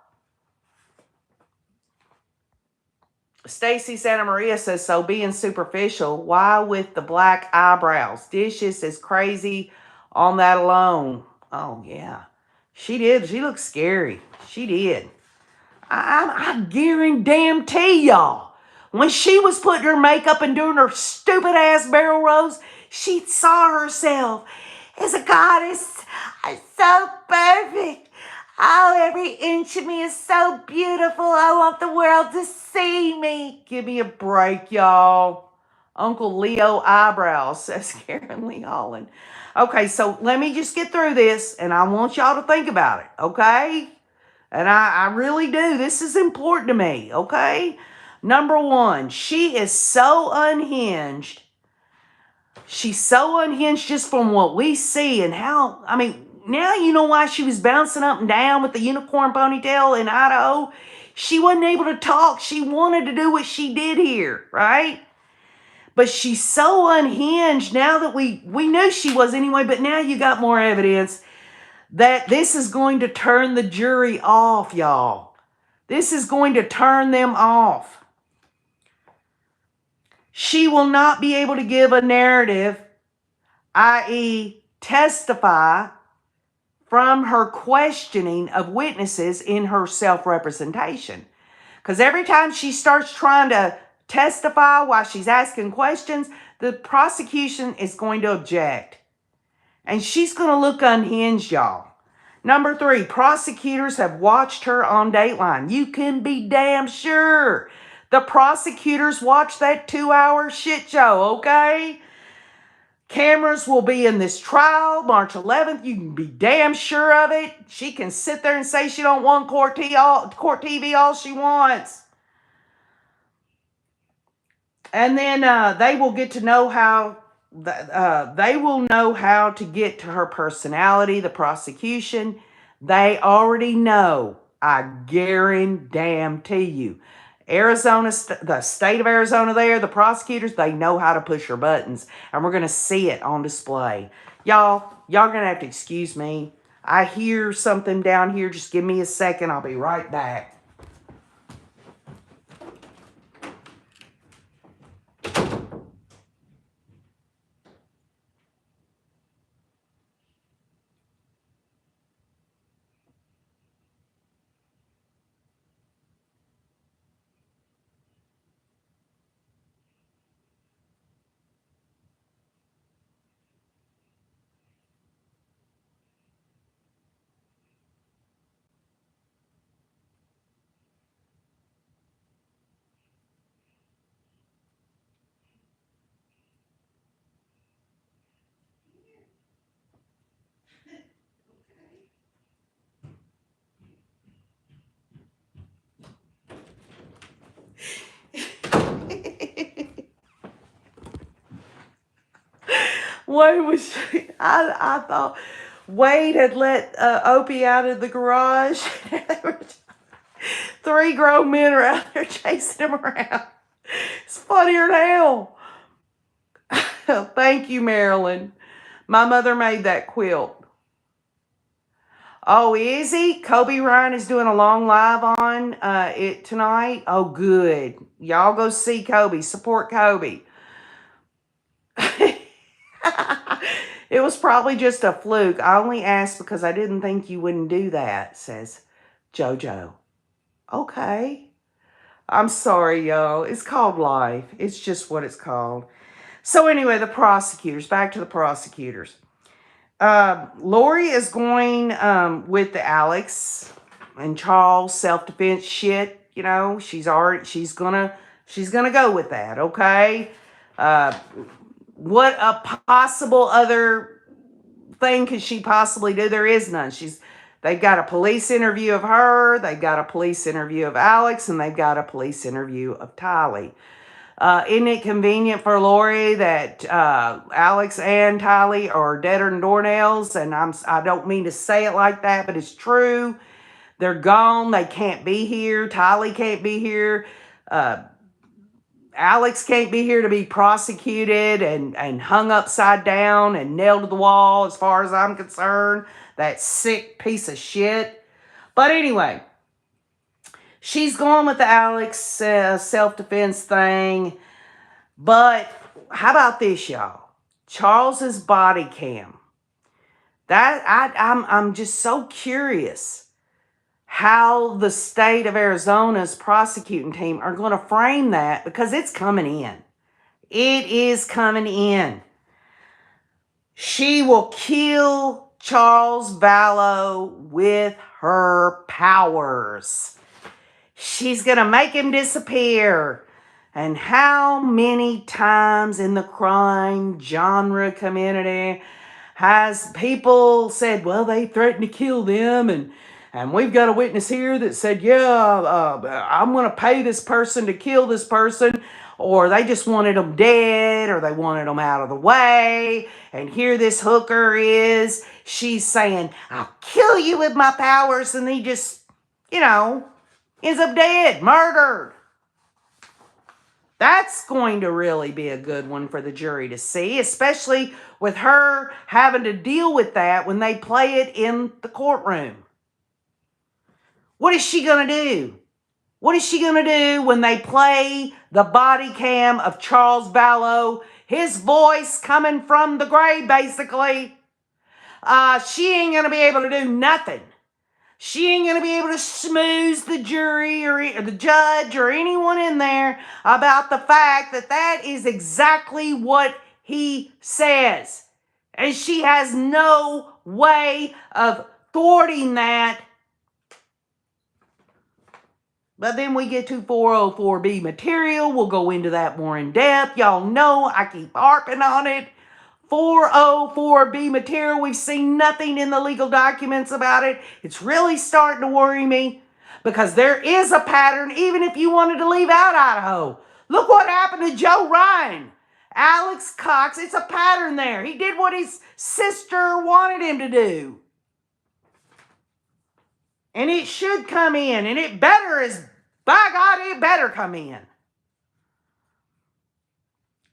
S1: Stacy Santa Maria says, so being superficial, why with the black eyebrows? Dishes is crazy on that alone. Oh, yeah. She did. She looked scary. She did. I guarantee y'all, when she was putting her makeup and doing her stupid ass barrel rolls, she saw herself as a goddess. I'm so perfect. Oh, every inch of me is so beautiful. I want the world to see me. Give me a break, y'all. Uncle Leo eyebrows, says Karen Lee Holland. Okay, so let me just get through this, and I want y'all to think about it, okay? And I really do. This is important to me, okay? Number one, she is so unhinged. She's so unhinged just from what we see and how, now you know why she was bouncing up and down with the unicorn ponytail in Idaho. She wasn't able to talk. She wanted to do what she did here, right? But she's so unhinged now that we knew she was anyway, but now you got more evidence that this is going to turn the jury off, y'all. This is going to turn them off. She will not be able to give a narrative, i.e., testify from her questioning of witnesses in her self-representation. Because every time she starts trying to testify while she's asking questions, the prosecution is going to object. And she's going to look unhinged, y'all. Number 3, prosecutors have watched her on Dateline. You can be damn sure the prosecutors watched that 2-hour shit show, okay? Cameras will be in this trial March 11th. You can be damn sure of it. She can sit there and say she don't want court TV all she wants. And then they will get to know how they will know how to get to her personality, the prosecution. They already know. I guarantee you. Arizona, the state of Arizona there, the prosecutors, they know how to push her buttons. And we're going to see it on display. Y'all going to have to excuse me. I hear something down here. Just give me a second. I'll be right back. Wade was, I thought Wade had let Opie out of the garage. There were 3 grown men are out there chasing him around. It's funnier than hell. Thank you, Marilyn. My mother made that quilt. Oh, is he? Kobe Ryan is doing a long live on it tonight. Oh, good. Y'all go see Kobe. Support Kobe. It was probably just a fluke. I only asked because I didn't think you wouldn't do that, says JoJo. Okay. I'm sorry, y'all. It's called life. It's just what it's called. So anyway, the prosecutors. Back to the prosecutors. Lori is going with the Alex and Charles self-defense shit. You know, she's gonna go with that. Okay. What a possible other thing could she possibly do? There is none. They've got a police interview of her, they've got a police interview of Alex, and they've got a police interview of Tylee. Isn't it convenient for Lori that Alex and Tylee are deader than doornails? And I don't mean to say it like that, but it's true. They're gone. They can't be here. Tylee can't be here. Alex can't be here to be prosecuted and hung upside down and nailed to the wall as far as I'm concerned. That sick piece of shit. But anyway, she's going with the Alex self-defense thing. But how about this, y'all? Charles's body cam. I'm just so curious how the state of Arizona's prosecuting team are going to frame that, because it's coming in. It is coming in. She will kill Charles Vallow with her powers. She's going to make him disappear. And how many times in the crime genre community has people said, well, they threatened to kill them, and we've got a witness here that said, yeah, I'm going to pay this person to kill this person, or they just wanted them dead, or they wanted them out of the way. And here this hooker is, she's saying, I'll kill you with my powers, and he just, ends up dead, murdered. That's going to really be a good one for the jury to see, especially with her having to deal with that when they play it in the courtroom. What is she going to do? What is she going to do when they play the body cam of Charles Vallow, his voice coming from the grave, basically? She ain't going to be able to do nothing. She ain't going to be able to smooth the jury or the judge or anyone in there about the fact that that is exactly what he says. And she has no way of thwarting that. But then we get to 404B material. We'll go into that more in depth. Y'all know I keep harping on it. 404B material. We've seen nothing in the legal documents about it. It's really starting to worry me, because there is a pattern even if you wanted to leave out Idaho. Look what happened to Joe Ryan. Alex Cox, it's a pattern there. He did what his sister wanted him to do. And it should come in, and it better by God, it better come in.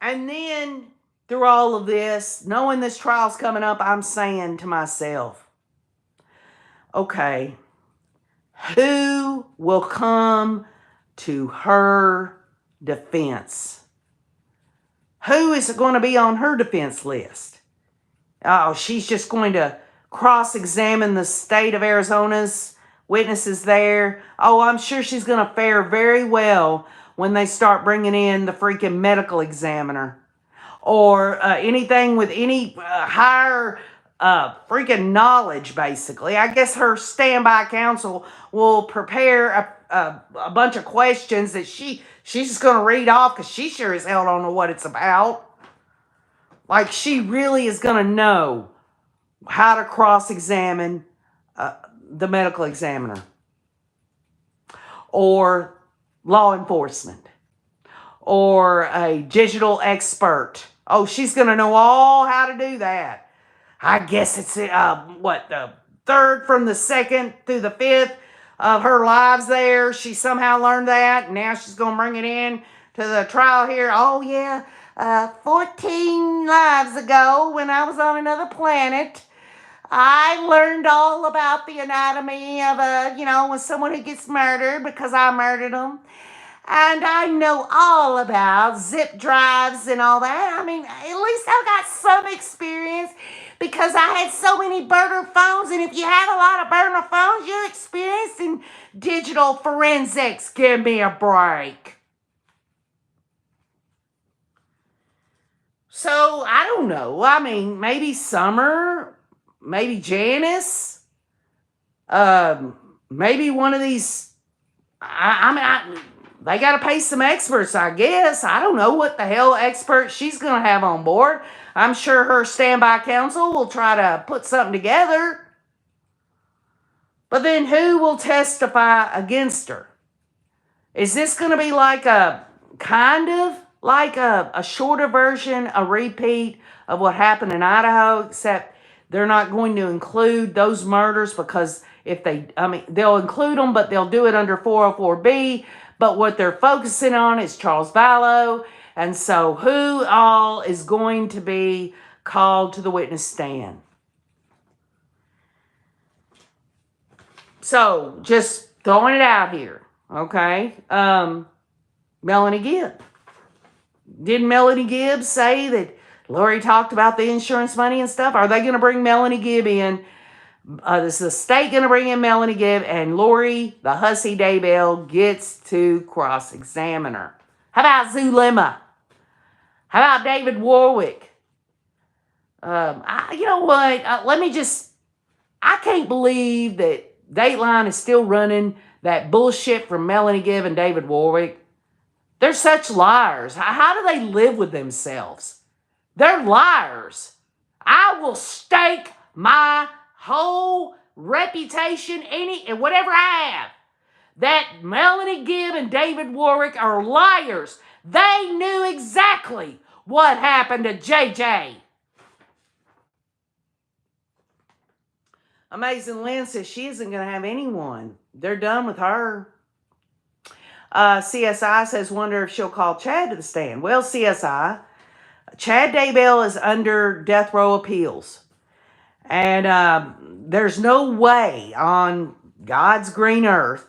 S1: And then, through all of this, knowing this trial's coming up, I'm saying to myself, okay, who will come to her defense? Who is going to be on her defense list? Oh, she's just going to cross-examine the state of Arizona's witnesses there. Oh, I'm sure she's going to fare very well when they start bringing in the freaking medical examiner. Or anything with any higher freaking knowledge, basically. I guess her standby counsel will prepare a bunch of questions that she's just going to read off, because she sure as hell don't know what it's about. Like, she really is going to know how to cross-examine the medical examiner. Or law enforcement. Or a digital expert. Oh, she's going to know all how to do that. I guess it's, the third from the second through the fifth of her lives there. She somehow learned that. And now she's going to bring it in to the trial here. Oh, yeah. 14 lives ago, when I was on another planet, I learned all about the anatomy of when someone who gets murdered because I murdered them. And I know all about zip drives and all that. I mean, at least I've got some experience because I had so many burner phones. And if you have a lot of burner phones, you're experienced in digital forensics. Give me a break. So, I don't know. I mean, maybe Summer, maybe Janice, maybe one of these. They got to pay some experts, I guess. I don't know what the hell experts she's going to have on board. I'm sure her standby counsel will try to put something together. But then who will testify against her? Is this going to be like a shorter version, a repeat of what happened in Idaho, except they're not going to include those murders because they'll include them, but they'll do it under 404B. But what they're focusing on is Charles Vallow. And so who all is going to be called to the witness stand? So just throwing it out here, okay? Melanie Gibb. Didn't Melanie Gibb say that Lori talked about the insurance money and stuff? Are they going to bring Melanie Gibb in? Is the state going to bring in Melanie Gibb, and Lori, the hussy Daybell, gets to cross-examine her? How about Zulema? How about David Warwick? You know what? I can't believe that Dateline is still running that bullshit from Melanie Gibb and David Warwick. They're such liars. How do they live with themselves? They're liars. I will stake my whole reputation, whatever I have, that Melanie Gibb and David Warwick are liars. They knew exactly what happened to JJ. Amazing Lynn says she isn't going to have anyone. They're done with her. CSI says, wonder if she'll call Chad to the stand. Well, CSI, Chad Daybell is under death row appeals. And there's no way on God's green earth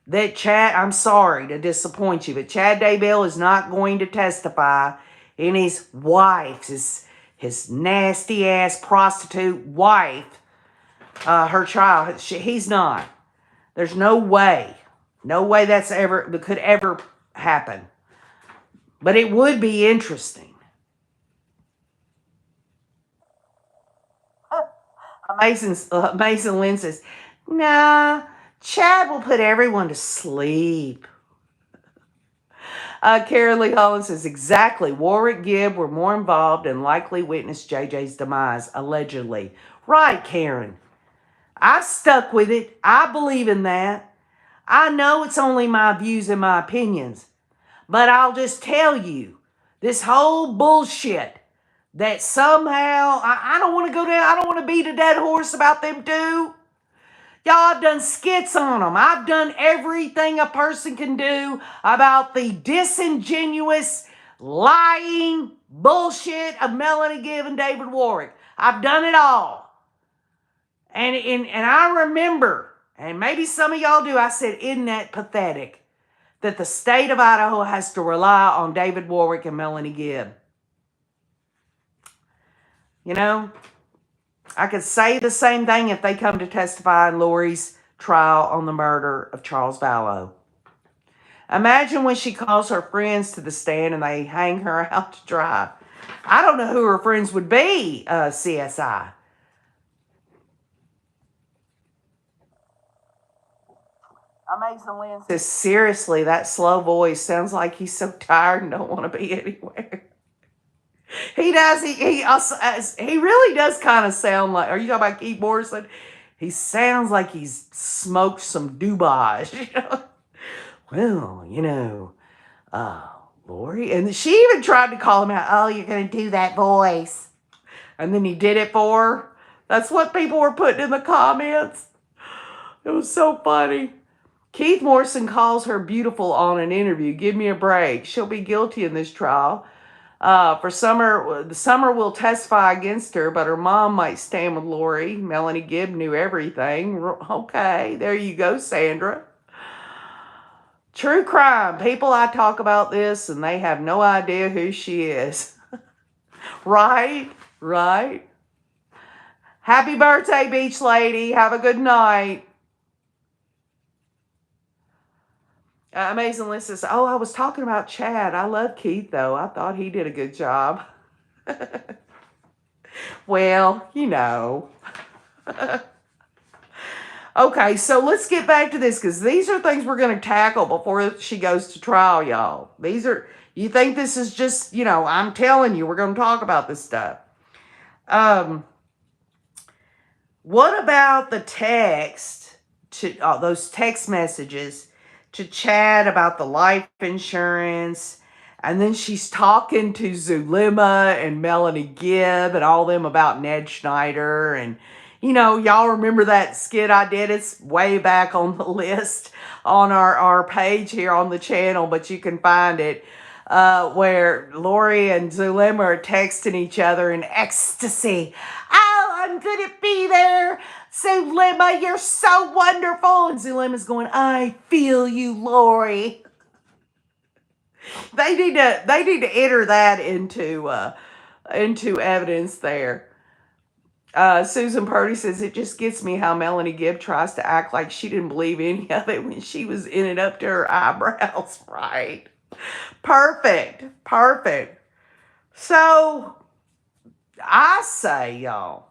S1: that Chad, I'm sorry to disappoint you, but Chad Daybell is not going to testify in his wife's, his nasty ass prostitute wife, her child. He's not. There's no way. No way that could ever happen. But it would be interesting. Mason Lynn says, nah, Chad will put everyone to sleep. Karen Lee Holland says, exactly. Warwick Gibb were more involved and likely witnessed JJ's demise, allegedly. Right, Karen. I've stuck with it. I believe in that. I know it's only my views and my opinions. But I'll just tell you, this whole bullshit that somehow, I don't want to go down, I don't want to beat a dead horse about them too. Y'all, I've done skits on them. I've done everything a person can do about the disingenuous, lying bullshit of Melanie Gibb and David Warwick. I've done it all. And I remember, and maybe some of y'all do, I said, isn't that pathetic that the state of Idaho has to rely on David Warwick and Melanie Gibb? You know, I could say the same thing if they come to testify in Lori's trial on the murder of Charles Vallow. Imagine when she calls her friends to the stand and they hang her out to dry. I don't know who her friends would be, CSI. Amazing Lynn says, seriously, that slow voice sounds like he's so tired and don't want to be anywhere. He does. He really does kind of sound like, are you talking about Keith Morrison? He sounds like he's smoked some dubage. Well, Lori, and she even tried to call him out. Oh, you're going to do that voice. And then he did it for her. That's what people were putting in the comments. It was so funny. Keith Morrison calls her beautiful on an interview. Give me a break. She'll be guilty in this trial. Summer will testify against her, but her mom might stand with Lori. Melanie Gibb knew everything. Okay, there you go, Sandra. True crime. People, I talk about this and they have no idea who she is. Right? Right? Happy birthday, Beach Lady. Have a good night. Amazing List says, oh, I was talking about Chad. I love Keith, though. I thought he did a good job. Well, you know. Okay, so let's get back to this, because these are things we're going to tackle before she goes to trial, y'all. You think this is just, I'm telling you, we're going to talk about this stuff. What about the text, those text messages to Chad about the life insurance? And then she's talking to Zulema and Melanie Gibb and all them about Ned Schneider. And, y'all remember that skit I did? It's way back on the list on our page here on the channel, but you can find it, where Lori and Zulema are texting each other in ecstasy. Oh, I'm going to be there. Zulema, you're so wonderful. And Zulema's going, I feel you, Lori. They need to enter that into evidence there. Susan Purdy says, it just gets me how Melanie Gibb tries to act like she didn't believe any of it when she was in it up to her eyebrows. Right. Perfect. So I say, y'all,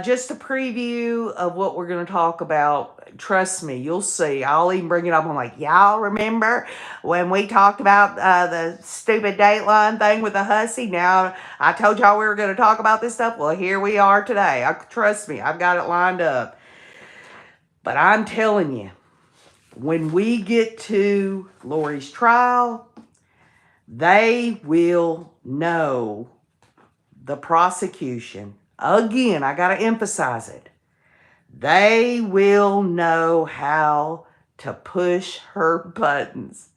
S1: just a preview of what we're going to talk about. Trust me, you'll see. I'll even bring it up. I'm like, y'all remember when we talked about the stupid Dateline thing with the hussy? Now, I told y'all we were going to talk about this stuff. Well, here we are today. Trust me, I've got it lined up. But I'm telling you, when we get to Lori's trial, they will know, the prosecution. Again, I got to emphasize it. They will know how to push her buttons.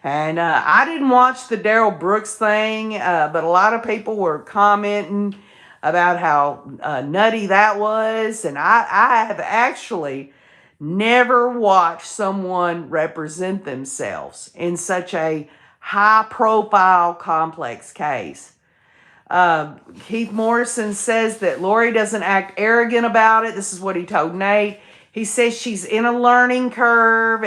S1: And I didn't watch the Daryl Brooks thing, but a lot of people were commenting about how nutty that was. And I have actually never watched someone represent themselves in such a high-profile, complex case. Keith Morrison says that Lori doesn't act arrogant about it. This is what he told Nate. He says she's in a learning curve,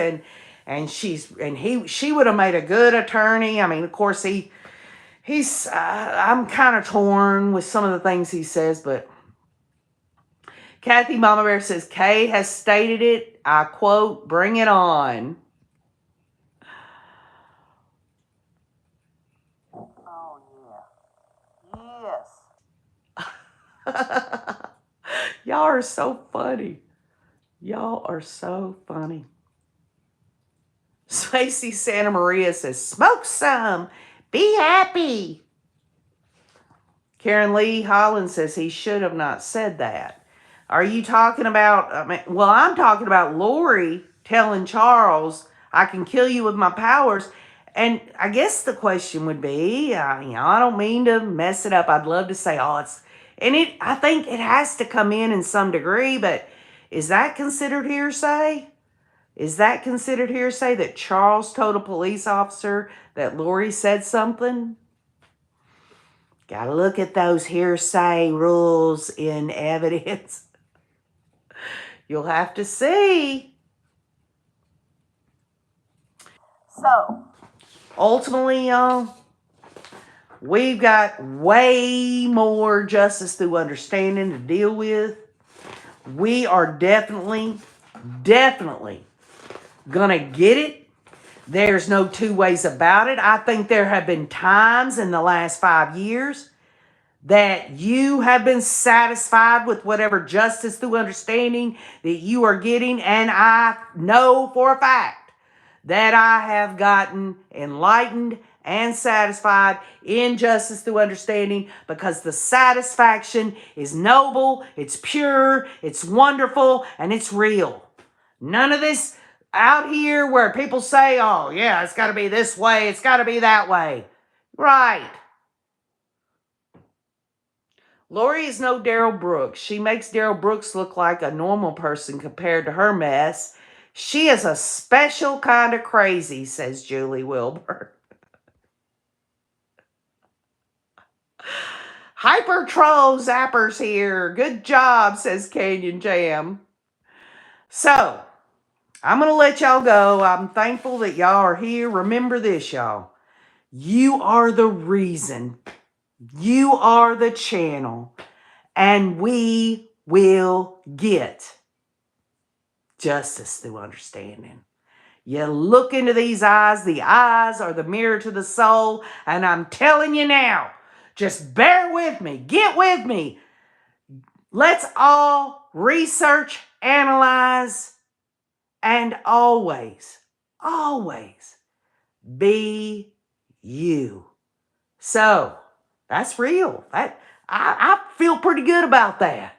S1: and she would have made a good attorney. I mean, of course, he's I'm kind of torn with some of the things he says, but Kathy Mama Bear says Kay has stated it. I quote, "Bring it on." Y'all are so funny. Y'all are so funny. Spacey Santa Maria says, smoke some. Be happy. Karen Lee Holland says he should have not said that. Are you talking about, I'm talking about Lori telling Charles, I can kill you with my powers. And I guess the question would be, I don't mean to mess it up. I'd love to say, I think it has to come in some degree, but is that considered hearsay? Is that considered hearsay that Charles told a police officer that Lori said something? Gotta look at those hearsay rules in evidence. You'll have to see. So, ultimately, y'all, we've got way more justice through understanding to deal with. We are definitely gonna get it. There's no two ways about it. I think there have been times in the last 5 years that you have been satisfied with whatever justice through understanding that you are getting. And I know for a fact that I have gotten enlightened and satisfied in justice through understanding, because the satisfaction is noble, it's pure, it's wonderful, and it's real. None of this out here where people say, oh, yeah, it's got to be this way, it's got to be that way. Right. Lori is no Daryl Brooks. She makes Daryl Brooks look like a normal person compared to her mess. She is a special kind of crazy, says Julie Wilbur. Hyper troll zappers here. Good job, says Canyon Jam. So, I'm going to let y'all go. I'm thankful that y'all are here. Remember this, y'all. You are the reason. You are the channel. And we will get justice through understanding. You look into these eyes. The eyes are the mirror to the soul. And I'm telling you now, just bear with me. Get with me. Let's all research, analyze, and always be you. So, that's real. I feel pretty good about that.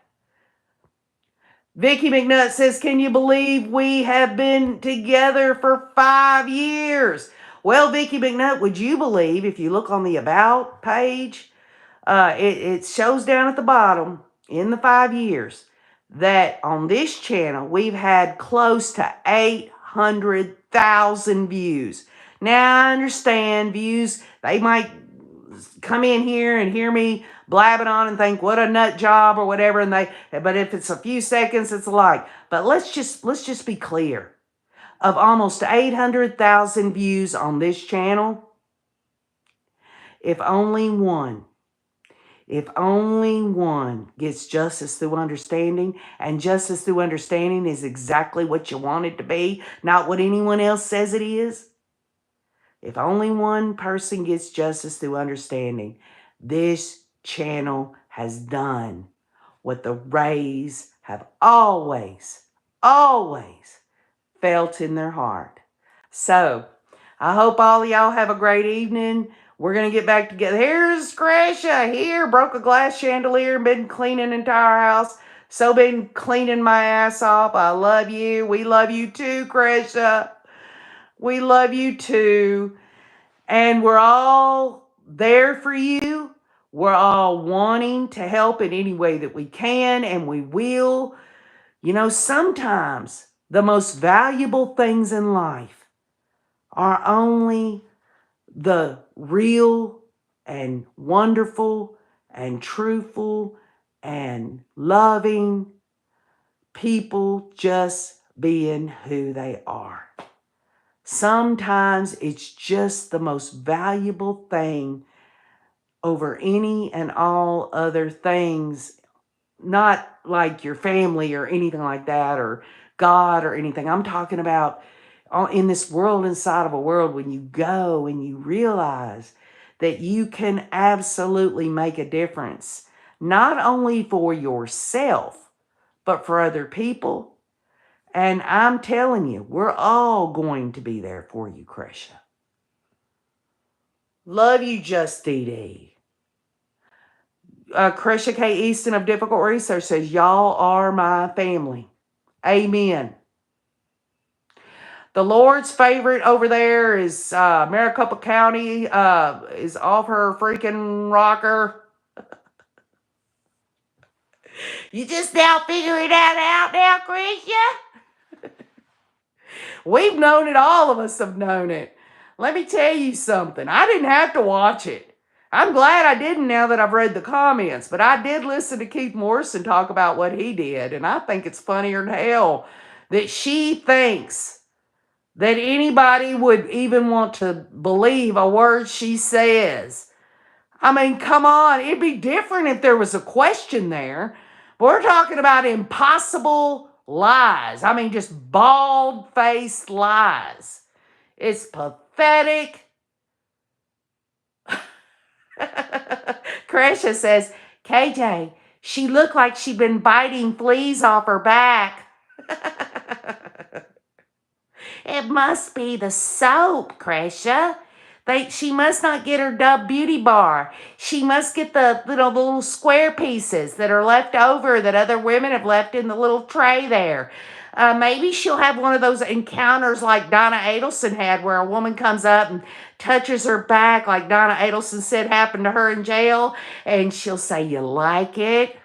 S1: Vicki McNutt says, can you believe we have been together for 5 years? Well, Vicki McNutt, would you believe, if you look on the About page, it shows down at the bottom, in the 5 years, that on this channel, we've had close to 800,000 views. Now, I understand views, they might come in here and hear me blabbing on and think what a nut job or whatever, but if it's a few seconds, it's a like. But let's just be clear. Of almost 800,000 views on this channel, if only one gets justice through understanding, and justice through understanding is exactly what you want it to be, not what anyone else says it is. If only one person gets justice through understanding, this channel has done what the Rays have always felt in their heart. So, I hope all of y'all have a great evening. We're going to get back together. Here's Gresha here. Broke a glass chandelier. Been cleaning the entire house. So been cleaning my ass off. I love you. We love you too, Gresha. We love you too. And we're all there for you. We're all wanting to help in any way that we can, and we will. You know, sometimes the most valuable things in life are only the real and wonderful and truthful and loving people just being who they are. Sometimes it's just the most valuable thing over any and all other things, not like your family or anything like that, or God or anything. I'm talking about in this world, inside of a world, when you go and you realize that you can absolutely make a difference, not only for yourself, but for other people. And I'm telling you, we're all going to be there for you, Kresha. Love you, Just DD. Kresha K. Easton of Difficult Research says, y'all are my family. Amen. The Lord's favorite over there is Maricopa County is off her freaking rocker. You just now figuring that out now, Kresha? We've known it. All of us have known it. Let me tell you something. I didn't have to watch it. I'm glad I didn't now that I've read the comments. But I did listen to Keith Morrison talk about what he did. And I think it's funnier than hell that she thinks that anybody would even want to believe a word she says. I mean, come on. It'd be different if there was a question there. But we're talking about impossible lies. I mean, just bald-faced lies. It's pathetic. Kresha says, KJ, she looked like she'd been biting fleas off her back. It must be the soap, Cresha. She must not get her Dove Beauty Bar. She must get the little square pieces that are left over that other women have left in the little tray there. Maybe she'll have one of those encounters like Donna Adelson had, where a woman comes up and touches her back, like Donna Adelson said happened to her in jail, and she'll say, "You like it?"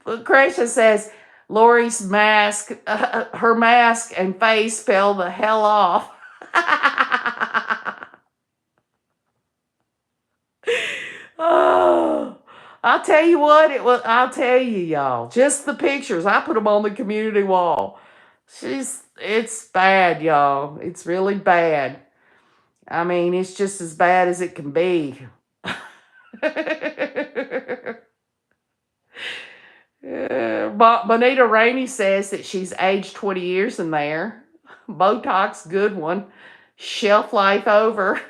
S1: Lucretia says Lori's mask, her mask and face fell the hell off. Oh, I'll tell you what, I'll tell you, y'all. Just the pictures. I put them on the community wall. It's bad, y'all. It's really bad. I mean, it's just as bad as it can be. Bonita Rainey says that she's aged 20 years in there. Botox, good one. Shelf life over.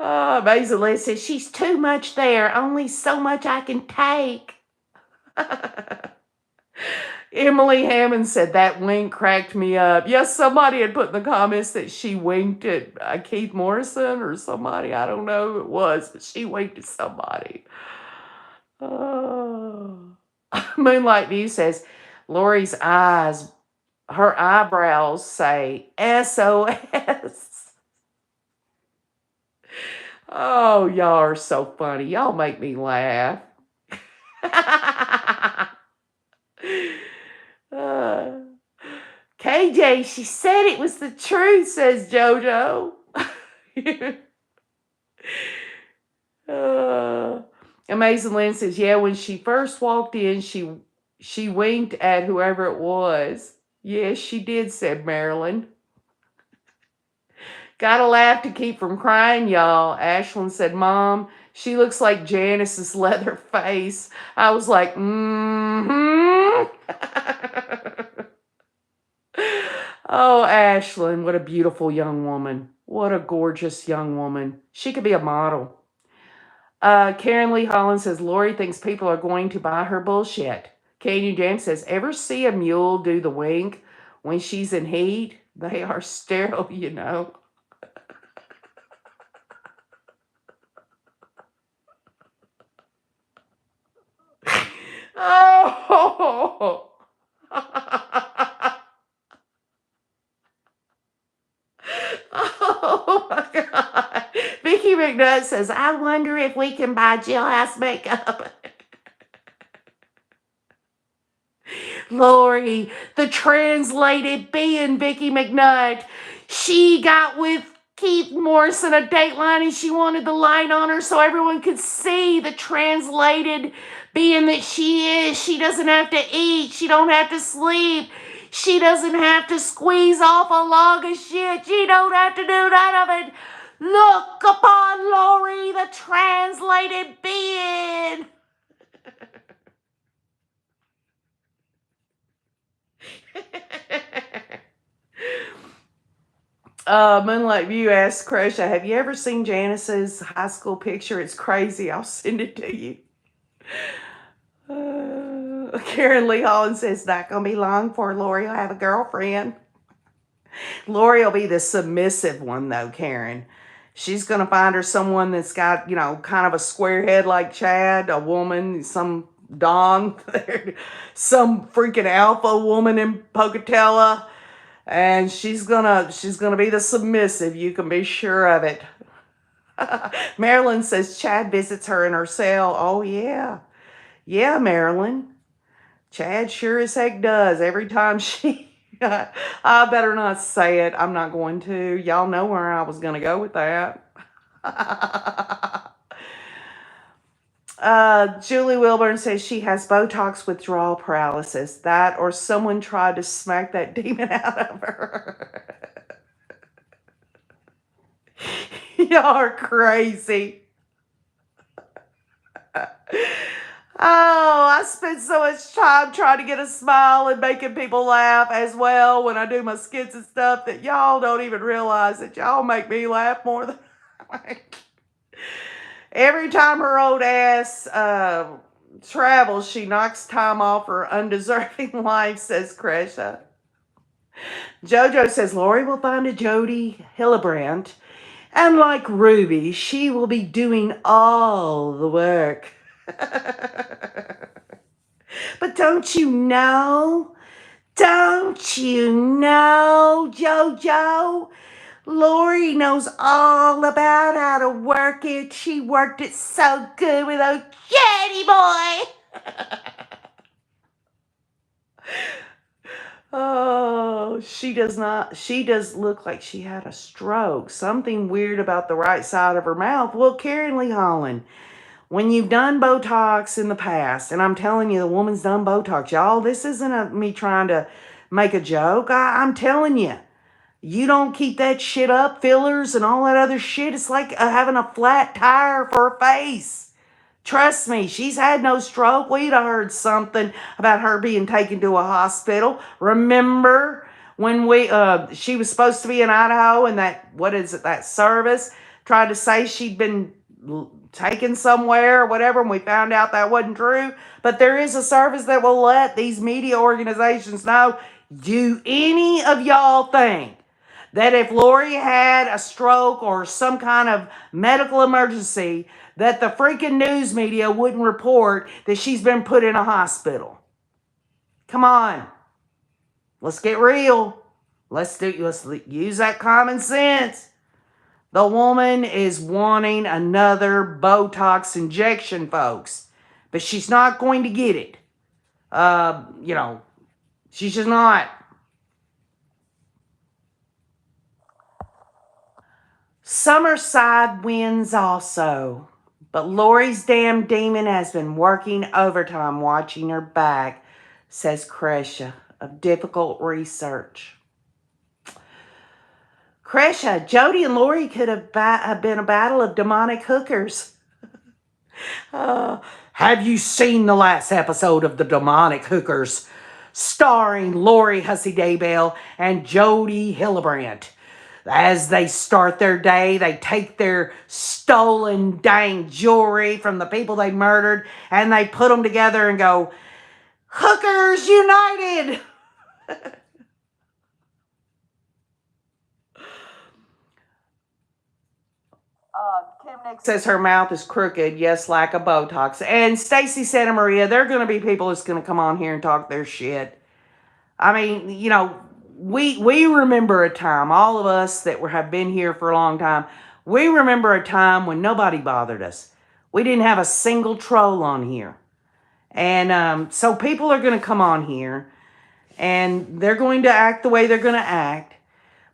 S1: Amazing Liz says she's too much there. Only so much I can take. Emily Hammond said that wink cracked me up. Yes, somebody had put in the comments that she winked at Keith Morrison or somebody. I don't know who it was, but she winked at somebody. Oh. Moonlight View says Lori's eyes, her eyebrows say SOS. Oh, y'all are so funny. Y'all make me laugh. KJ, she said it was the truth, says JoJo. Amazing Lynn says, yeah, when she first walked in, she winked at whoever it was. Yes, she did, said Marilyn. Gotta laugh to keep from crying, y'all. Ashlyn said, Mom, she looks like Janice's leather face. I was like, mm-hmm. Oh, Ashlyn, what a beautiful young woman. What a gorgeous young woman. She could be a model. Karen Lee Holland says, Lori thinks people are going to buy her bullshit. Katie James says, ever see a mule do the wink when she's in heat? They are sterile, you know. Oh. Oh my God. Vicky McNutt says, I wonder if we can buy jailhouse makeup. Lori, the translated being Vicky McNutt. She got with Keith Morrison a Dateline and she wanted the light on her so everyone could see the translated being that she is. She doesn't have to eat. She don't have to sleep. She doesn't have to squeeze off a log of shit. She don't have to do none of it. Look upon Lori, the translated being. Moonlight View asks Cresha, have you ever seen Janice's high school picture? It's crazy. I'll send it to you. Karen Lee Holland says, not going to be long before Lori will have a girlfriend. Lori will be the submissive one, though, Karen. She's going to find her someone that's got, kind of a square head like Chad, a woman, some Dawn, some freaking alpha woman in Pocatello. And she's gonna be the submissive. You can be sure of it. Marilyn says Chad visits her in her cell. Oh yeah, yeah, Marilyn. Chad sure as heck does every time she. I better not say it. I'm not going to. Y'all know where I was gonna go with that. Julie Wilburn says she has Botox withdrawal paralysis. That or someone tried to smack that demon out of her. Y'all are crazy. Oh, I spend so much time trying to get a smile and making people laugh as well when I do my skits and stuff that y'all don't even realize that y'all make me laugh more than Every time her old ass travels, she knocks time off her undeserving life, says Cresha. Jojo says Lori will find a Jody Hillebrand, and like Ruby, she will be doing all the work. But don't you know? Don't you know, Jojo? Lori knows all about how to work it. She worked it so good with old Jetty boy. Oh, she does not. She does look like she had a stroke. Something weird about the right side of her mouth. Well, Karen Lee Holland, when you've done Botox in the past, and I'm telling you, the woman's done Botox, y'all, this isn't me trying to make a joke. I'm telling you, you don't keep that shit up, fillers and all that other shit. It's like having a flat tire for a face. Trust me, she's had no stroke. We'd have heard something about her being taken to a hospital. Remember when she was supposed to be in Idaho and that service tried to say she'd been taken somewhere or whatever, and we found out that wasn't true. But there is a service that will let these media organizations know. Do any of y'all think that if Lori had a stroke or some kind of medical emergency, that the freaking news media wouldn't report that she's been put in a hospital? Come on. Let's get real. Let's use that common sense. The woman is wanting another Botox injection, folks. But she's not going to get it. She's just not. Summerside wins also. But Lori's damn demon has been working overtime watching her back, says Cresha of Difficult Research. Cresha, Jody and Lori could have been a battle of demonic hookers. Have you seen the last episode of The Demonic Hookers, starring Lori Hussey Daybell and Jody Hillebrand? As they start their day, they take their stolen dang jewelry from the people they murdered and they put them together and go, Hookers United! Kim Nick says her mouth is crooked. Yes, lack of Botox. And Stacy Santa Maria, there are going to be people that's going to come on here and talk their shit. I mean, we remember a time, all of us that have been here for a long time, we remember a time when nobody bothered us. We didn't have a single troll on here. And so people are going to come on here and they're going to act the way they're going to act.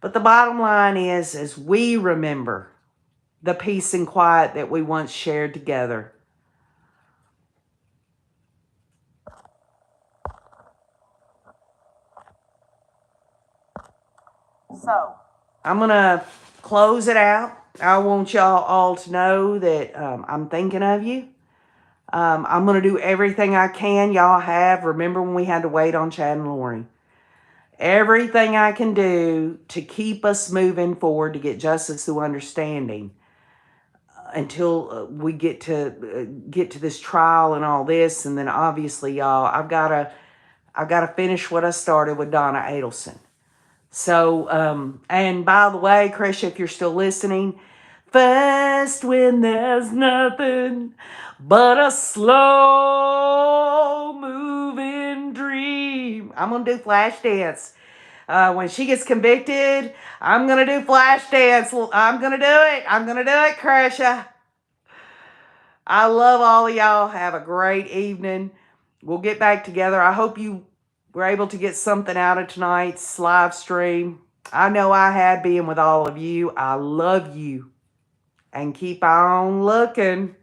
S1: But the bottom line is we remember the peace and quiet that we once shared together. So, I'm going to close it out. I want y'all all to know that I'm thinking of you. I'm going to do everything I can. Y'all have. Remember when we had to wait on Chad and Lori? Everything I can do to keep us moving forward to get justice through understanding until we get to this trial and all this. And then obviously, y'all, I've got to finish what I started with Donna Adelson. So, and by the way, Chris, if you're still listening, first when there's nothing but a slow moving dream. I'm going to do Flashdance. When she gets convicted, I'm going to do Flashdance. I'm going to do it. I'm going to do it, Crusha. I love all of y'all. Have a great evening. We'll get back together. I hope you were able to get something out of tonight's live stream. I know I had being with all of you. I love you. And keep on looking.